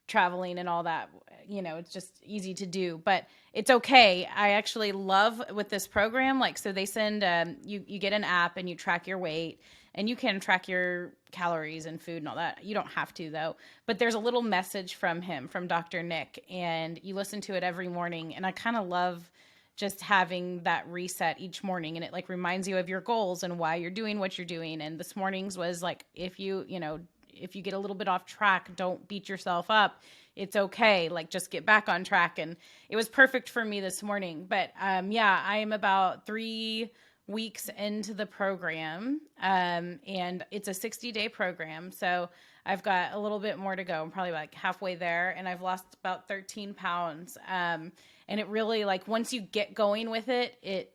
traveling and all that. You know, it's just easy to do, but it's okay. I actually love with this program. Like, so they send you get an app and you track your weight, and you can track your calories and food and all that. You don't have to though, but there's a little message from him, from Dr. Nick, and you listen to it every morning. And I kind of love just having that reset each morning, and it like reminds you of your goals and why you're doing what you're doing. And this morning's was like, if if you get a little bit off track, don't beat yourself up. It's okay. Like, just get back on track. And it was perfect for me this morning. But yeah, I am about 3 weeks into the program. And it's a 60-day program. So I've got a little bit more to go. I'm probably like halfway there. And I've lost about 13 pounds. And it really, like, once you get going with it, it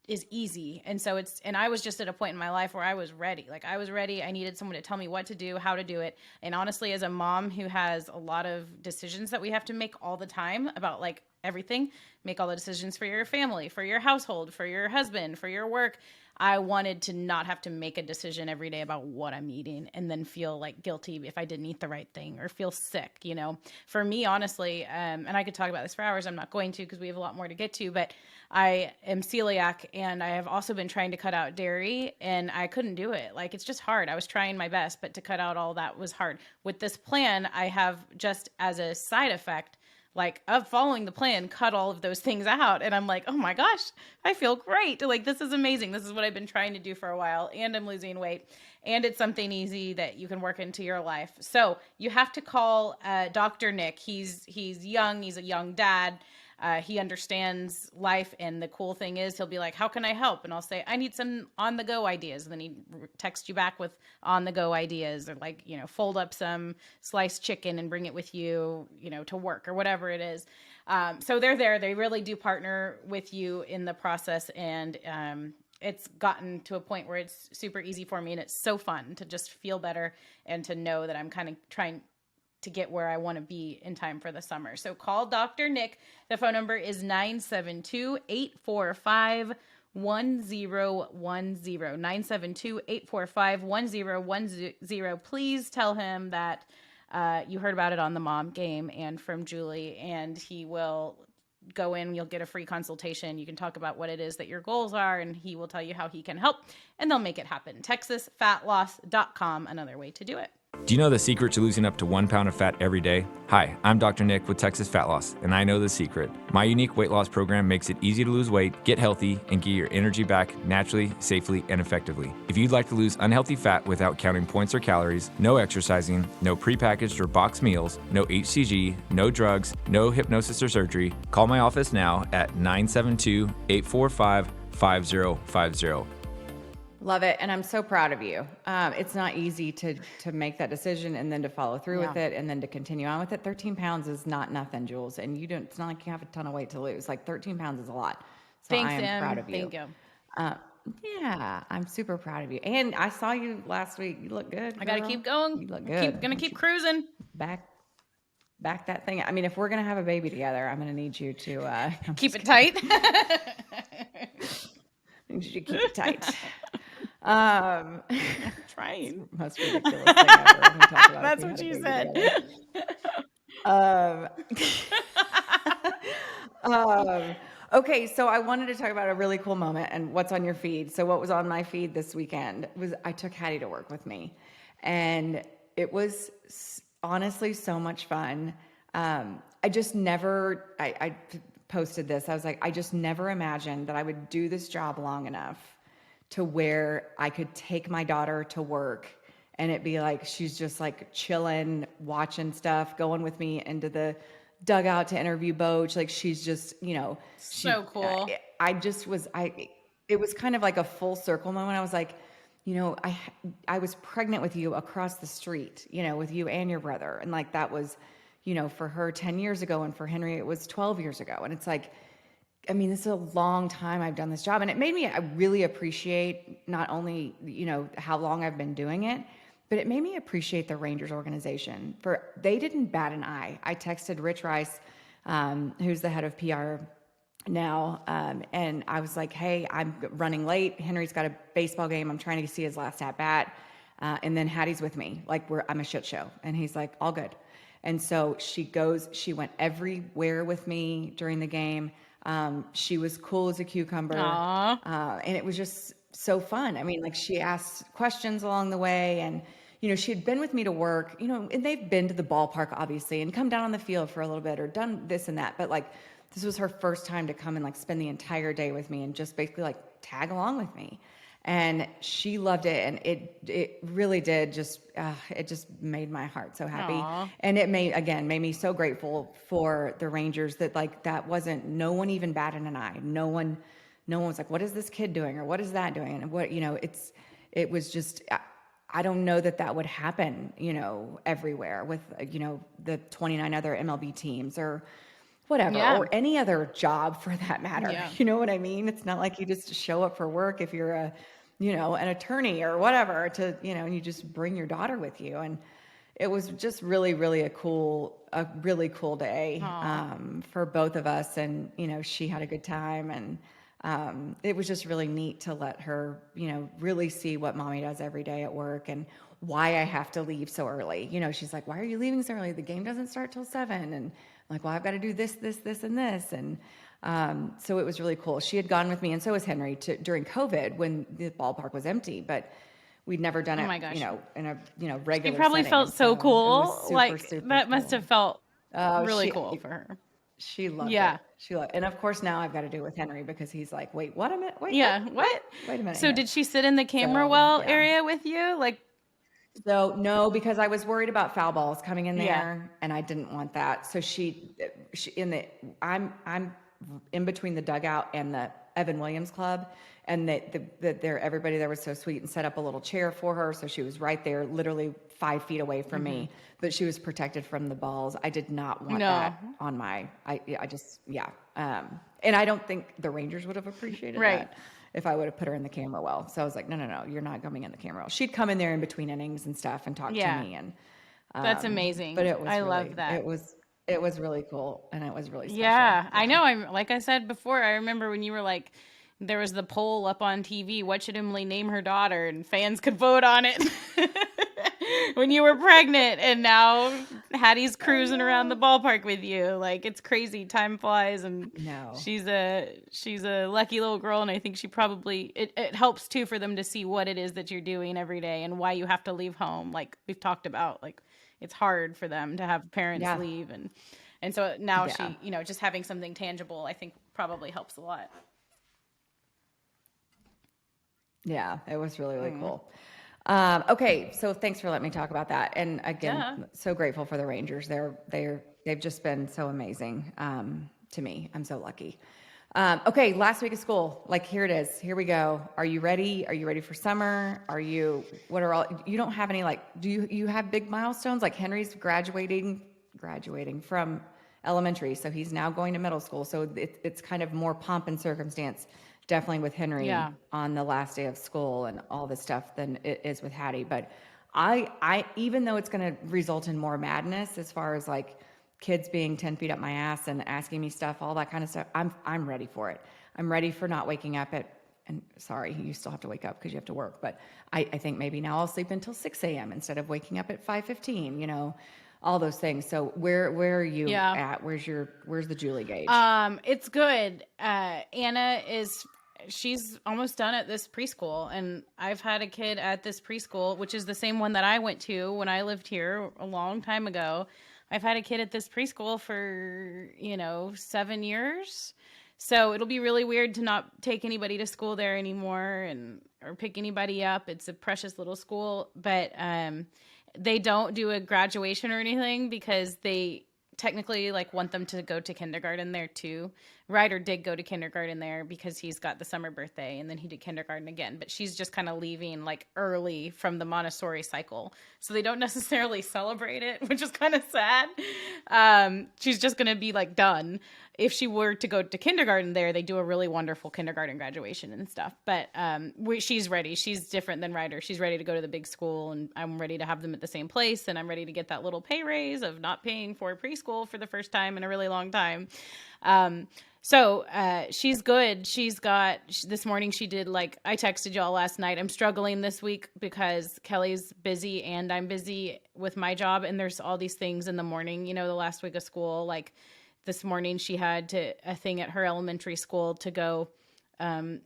is easy. And so and I was just at a point in my life where I was ready. Like, I was ready. I needed someone to tell me what to do, how to do it. And honestly, as a mom who has a lot of decisions that we have to make all the time about like everything, make all the decisions for your family, for your household, for your husband, for your work. I wanted to not have to make a decision every day about what I'm eating and then feel like guilty if I didn't eat the right thing or feel sick, For me, honestly, and I could talk about this for hours. I'm not going to because we have a lot more to get to, but I am celiac and I have also been trying to cut out dairy and I couldn't do it. Like, it's just hard. I was trying my best, but to cut out all that was hard. With this plan, I have just as a side effect, like, of following the plan, cut all of those things out. And I'm like, oh my gosh, I feel great. Like, this is amazing. This is what I've been trying to do for a while. And I'm losing weight. And it's something easy that you can work into your life. So you have to call Dr. Nick. He's young. He's a young dad. He understands life. And the cool thing is he'll be like, how can I help? And I'll say, I need some on the go ideas. And then he texts you back with on the go ideas, or like, fold up some sliced chicken and bring it with you, to work or whatever it is. So they're there. They really do partner with you in the process. And it's gotten to a point where it's super easy for me. And it's so fun to just feel better and to know that I'm kind of trying to get where I want to be in time for the summer. So call Dr. Nick. The phone number is 972-845-1010. 972-845-1010. Please tell him that you heard about it on the Mom Game and from Julie, and he will go in. You'll get a free consultation. You can talk about what it is that your goals are, and he will tell you how he can help, and they'll make it happen. TexasFatLoss.com, another way to do it. Do you know the secret to losing up to 1 pound of fat every day? Hi, I'm Dr. Nick with Texas Fat Loss, and I know the secret. My unique weight loss program makes it easy to lose weight, get healthy, and get your energy back naturally, safely, and effectively. If you'd like to lose unhealthy fat without counting points or calories, no exercising, no prepackaged or boxed meals, no HCG, no drugs, no hypnosis or surgery, call my office now at 972-845-5050. Love it. And I'm so proud of you. It's not easy to make that decision and then to follow through with it and then to continue on with it. 13 pounds is not nothing, Jules. And it's not like you have a ton of weight to lose. Like, 13 pounds is a lot. So Thanks, I am Em. proud of you. Thank you. Yeah, I'm super proud of you. And I saw you last week. You look good. I got to keep going. You look good. Gonna keep cruising. Back that thing. I mean, if we're going to have a baby together, I'm going to need you to Keep it tight. I need you to keep it tight. Trying. Most ridiculous thing ever. When we talk about That's if we what had a she baby said. together. Okay, so I wanted to talk about a really cool moment and what's on your feed. So what was on my feed this weekend was I took Hattie to work with me, and it was honestly so much fun. I posted this. I was like, I just never imagined that I would do this job long enough to where I could take my daughter to work and it'd be like she's just like chilling, watching stuff, going with me into the dugout to interview Boach. Like, she's just, So cool. It was kind of like a full circle moment. I was like, I was pregnant with you across the street, with you and your brother. And like, that was, for her 10 years ago, and for Henry, it was 12 years ago. And it's like, I mean, this is a long time I've done this job, and it made me I really appreciate not only, how long I've been doing it, but it made me appreciate the Rangers organization for they didn't bat an eye. I texted Rich Rice, who's the head of PR now, and I was like, "Hey, I'm running late. Henry's got a baseball game. I'm trying to see his last at bat, and then Hattie's with me. Like, I'm a shit show." And he's like, "All good." And so she went everywhere with me during the game. She was cool as a cucumber. And it was just so fun. I mean, like she asked questions along the way and, she had been with me to work, and they've been to the ballpark obviously and come down on the field for a little bit or done this and that. But like, this was her first time to come and like spend the entire day with me and just basically like tag along with me. And she loved it, and it really did it just made my heart so happy. Aww. And it made me so grateful for the Rangers that like that wasn't no one even batted an eye. No one was like, what is this kid doing or what is that doing? And what it was just I don't know that would happen everywhere with the 29 other MLB teams or whatever, or any other job for that matter. Yeah. You know what I mean? It's not like you just show up for work if you're an attorney or whatever and you just bring your daughter with you. And it was just really, really a really cool day, for both of us. And, she had a good time and, it was just really neat to let her, really see what mommy does every day at work and why I have to leave so early. She's like, "Why are you leaving so early? The game doesn't start till 7." And I'm like, "Well, I've got to do this, and this." And so it was really cool. She had gone with me, and so was Henry, during COVID when the ballpark was empty, but we'd never done it, Oh my gosh. in a regular You probably setting. felt And so it was cool. super, Like super that cool. must have felt Oh, really cool for her. She loved Yeah. it. And of course now I've got to do it with Henry because he's like, "Wait, what a minute? Wait, Yeah. What? Wait a minute." So here." did she sit in the camera So, well yeah. area with you? Like, So no, because I was worried about foul balls coming in there, Yeah. and I didn't want that. So I'm in between the dugout and the Evan Williams Club, and everybody there was so sweet and set up a little chair for her, so she was right there, literally 5 feet away from me, but she was protected from the balls. I did not want that on my. I just and I don't think the Rangers would have appreciated Right. that if I would have put her in the camera well. So I was like, no, you're not coming in the camera well. She'd come in there in between innings and stuff and talk Yeah. to me. And That's amazing. But it was I really, love that. It was really cool, and it was really special. Yeah, I know. Like I said before, I remember when you were like, there was the poll up on TV, what should Emily name her daughter? And fans could vote on it when you were pregnant. And now Hattie's cruising around the ballpark with you. Like, it's crazy. Time flies. And she's a lucky little girl. And I think she probably, it helps too for them to see what it is that you're doing every day and why you have to leave home. Like we've talked about, like, it's hard for them to have parents leave. And so now she, just having something tangible, I think probably helps a lot. Yeah, it was really, really cool. Okay, so thanks for letting me talk about that. And again, so grateful for the Rangers. They've just been so amazing to me. I'm so lucky. Okay, last week of school. Like, here it is. Here we go. Are you ready? Are you ready for summer? You don't have any, like, do you have big milestones? Like Henry's graduating from elementary, so he's now going to middle school. So it's kind of more pomp and circumstance, definitely with Henry on the last day of school and all this stuff than it is with Hattie. But I even though it's going to result in more madness as far as like kids being 10 feet up my ass and asking me stuff, all that kind of stuff, I'm ready for it. I'm ready for not waking up and sorry, you still have to wake up because you have to work. But I think maybe now I'll sleep until 6 a.m. instead of waking up at 5:15, all those things. So where are you at? Where's the Julie gauge? It's good. Anna she's almost done at this preschool, and I've had a kid at this preschool, which is the same one that I went to when I lived here a long time ago. I've had a kid at this preschool for, 7 years. So it'll be really weird to not take anybody to school there anymore or pick anybody up. It's a precious little school, but they don't do a graduation or anything because they technically like want them to go to kindergarten there too, Ryder did go to kindergarten there because he's got the summer birthday, and then he did kindergarten again. But she's just kind of leaving like early from the Montessori cycle. So they don't necessarily celebrate it, which is kind of sad. She's just going to be like done. If she were to go to kindergarten there, they do a really wonderful kindergarten graduation and stuff. But she's ready. She's different than Ryder. She's ready to go to the big school, and I'm ready to have them at the same place. And I'm ready to get that little pay raise of not paying for preschool for the first time in a really long time. So she's good. This morning she did, like, I texted y'all last night. I'm struggling this week because Kelly's busy and I'm busy with my job. And there's all these things in the morning, the last week of school. Like this morning she had a thing at her elementary school to go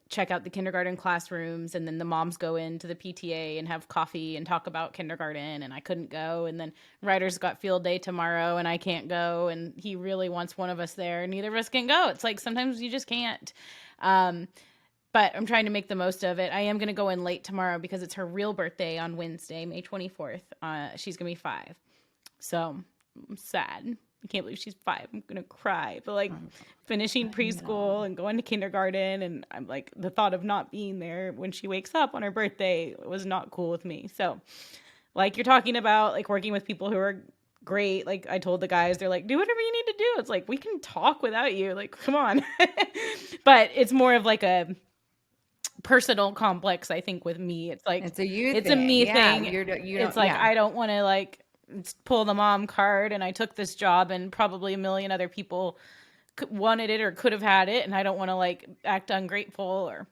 check out the kindergarten classrooms, and then the moms go into the PTA and have coffee and talk about kindergarten, and I couldn't go. And then Ryder's got field day tomorrow and I can't go, and he really wants one of us there. Neither of us can go. It's like sometimes you just can't. But I'm trying to make the most of it. I am going to go in late tomorrow because it's her real birthday on Wednesday, May 24th. She's going to be 5. So I'm sad. I can't believe she's 5. I'm going to cry. But like finishing preschool and going to kindergarten, and I'm like, the thought of not being there when she wakes up on her birthday was not cool with me. So like you're talking about, like working with people who are great. Like I told the guys, they're like, do whatever you need to do. It's like, we can talk without you. Like, come on. But it's more of like a personal complex, I think, with me. It's like, It's a you it's thing. a me Yeah, thing. you don't, It's like, yeah. I don't want to like pull the mom card, and I took this job and probably a million other people wanted it or could have had it, and I don't want to like act ungrateful or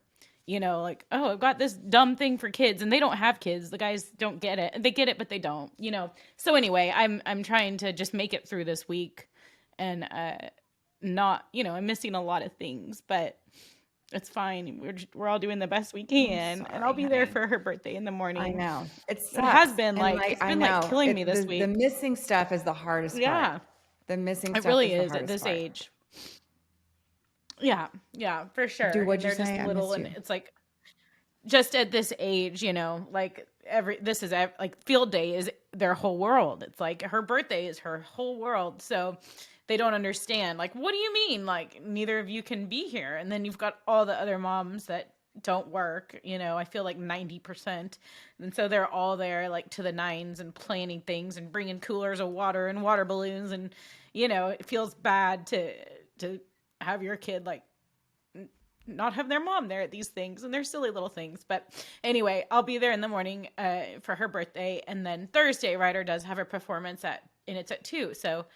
like, oh, I've got this dumb thing for kids, and they don't have kids. The guys don't get it. They get it, but they don't, so anyway, I'm trying to just make it through this week, and not, I'm missing a lot of things, but it's fine. We're all doing the best we can, and I'll be there for her birthday in the morning. I know. It has been And, like, it's been like killing me this week. The missing stuff is the hardest part. Yeah. The missing It stuff really is is the at this hardest part. age. Yeah, for sure. Dude, what'd you They're say? just I little, missed and you. it's like just at this age, like like field day is their whole world. It's like her birthday is her whole world. So they don't understand. Like, what do you mean? Like, neither of you can be here. And then you've got all the other moms that don't work, I feel like 90%. And so they're all there like to the nines and planning things and bringing coolers of water and water balloons. And, it feels bad to have your kid like not have their mom there at these things, and they're silly little things. But anyway, I'll be there in the morning for her birthday. And then Thursday, Ryder does have a performance and it's at 2. So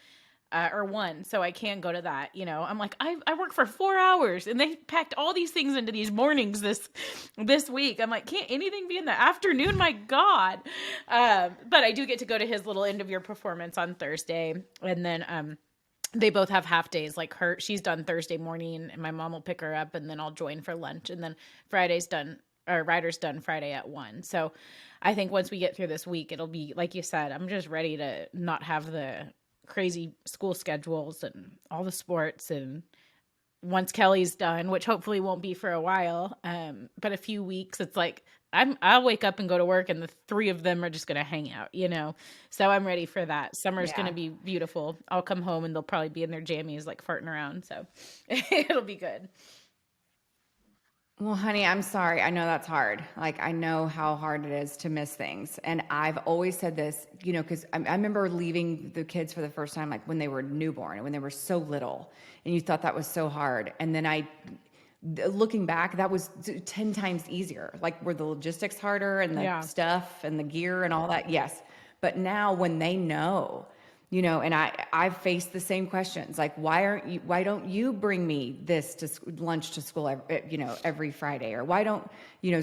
or 1, so I can go to that. I'm like, I work for 4 hours, and they packed all these things into these mornings this week. I'm like, can't anything be in the afternoon? My God. But I do get to go to his little end of year performance on Thursday, and then they both have half days. Like she's done Thursday morning, and my mom will pick her up, and then I'll join for lunch, and then Ryder's done Friday at 1. So I think once we get through this week, it'll be like you said. I'm just ready to not have the crazy school schedules and all the sports, and once Kelly's done, which hopefully won't be for a while, but a few weeks, it's like I'll wake up and go to work, and the 3 of them are just gonna hang out, so I'm ready for that. Summer's gonna be beautiful. I'll come home and they'll probably be in their jammies like farting around, so it'll be good. Well, honey, I'm sorry. I know that's hard. Like, I know how hard it is to miss things. And I've always said this, because I remember leaving the kids for the first time, like when they were newborn, when they were so little, and you thought that was so hard. And then looking back, that was 10 times easier. Like, were the logistics harder and the stuff and the gear and all that? Yes. But now when they know, and I've faced the same questions. Like, why don't you bring me this to lunch to school every Friday? Or why don't,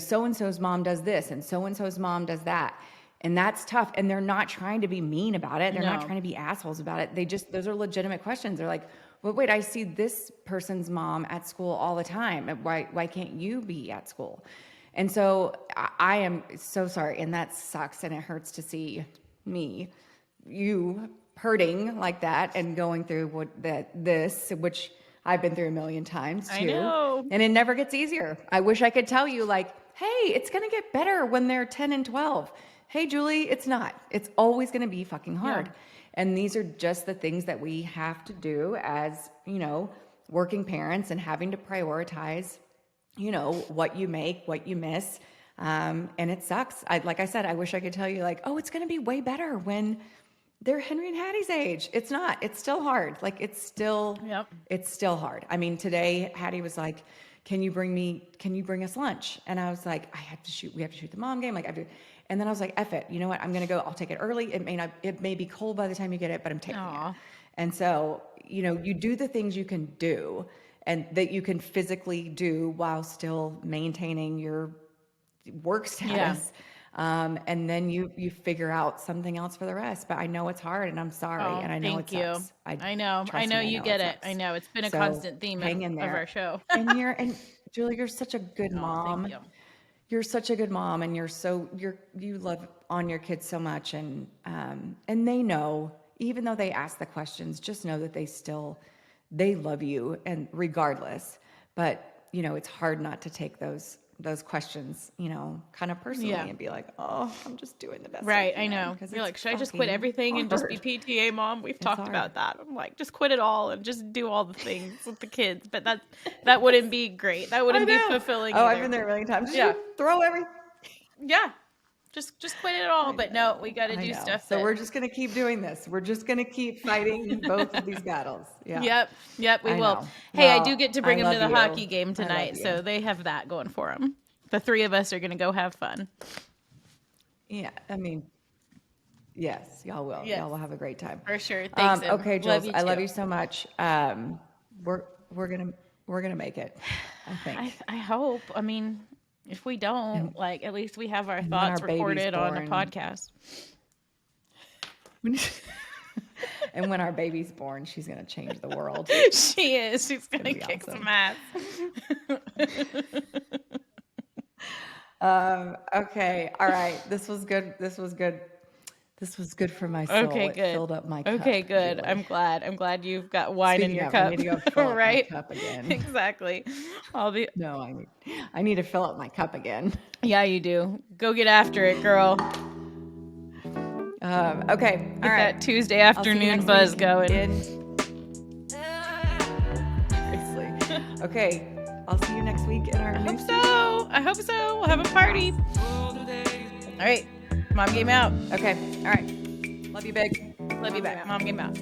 so-and-so's mom does this and so-and-so's mom does that. And that's tough. And they're not trying to be mean about it. They're not trying to be assholes about it. Those are legitimate questions. They're like, well, wait, I see this person's mom at school all the time. Why can't you be at school? And so I am so sorry. And that sucks. And it hurts to see you hurting like that and going through which I've been through a million times too. I know. And it never gets easier. I wish I could tell you like, hey, it's going to get better when they're 10 and 12. Hey, Julie, it's not. It's always going to be fucking hard. Yeah. And these are just the things that we have to do as, working parents and having to prioritize, you know, what you make, what you miss. And it sucks. Like I said, I wish I could tell you like, oh, it's going to be way better when they're Henry and Hattie's age. It's not. It's still hard. Like it's still hard. I mean, today Hattie was like, can you bring us lunch? And I was like, we have to shoot the mom game. Like I do. And then I was like, F it. You know what? I'm going to go. I'll take it early. It may be cold by the time you get it, but I'm taking it. And so, you know, you do the things you can do and that you can physically do while still maintaining your work status. And then you figure out something else for the rest. But I know it's hard and I'm sorry. And I know it sucks. I know you get it. I know it's been a constant theme of our show. and Julie, you're such a good mom. Thank you. You're such a good mom, and you love on your kids so much, and they know, even though they ask the questions, just know that they love you, and regardless. But you know, it's hard not to take those questions, you know, kind of personally and be like, oh, I'm just doing the best. Right. I know. You're like, should I just quit everything and just be PTA mom? We've talked about that. I'm like, just quit it all and just do all the things with the kids. But that wouldn't be great. That wouldn't be fulfilling. Oh, I've been there a million times. Yeah. Throw everything. Yeah. Just quit it all. But no, we got to do stuff. So we're just going to keep doing this. We're just going to keep fighting both of these battles. Yeah. Yep. We will. Hey, I do get to bring them to the hockey game tonight. So they have that going for them. The three of us are going to go have fun. Yeah. I mean, yes, y'all will. Yes. Y'all will have a great time. For sure. Thanks. Okay, Jules, I love you so much. We're going to make it. I think. I hope. I mean, if we don't, like, at least we have our thoughts recorded on a podcast. And when our baby's born, she's going to change the world. She is. She's going to kick some ass. Okay. All right. This was good. This was good for my soul. Okay, good. It filled up my cup. Okay, good. Julie. I'm glad you've got wine in your cup. I need to go fill up my cup again. Exactly. No, I need to fill up my cup again. Yeah, you do. Go get after it, girl. Okay. Get that Tuesday afternoon buzz going. Seriously. Okay. I'll see you next week in our I hope so. We'll have a party. All right. Mom game out. Okay. All right. Love you, big. Love you back. Mom game out.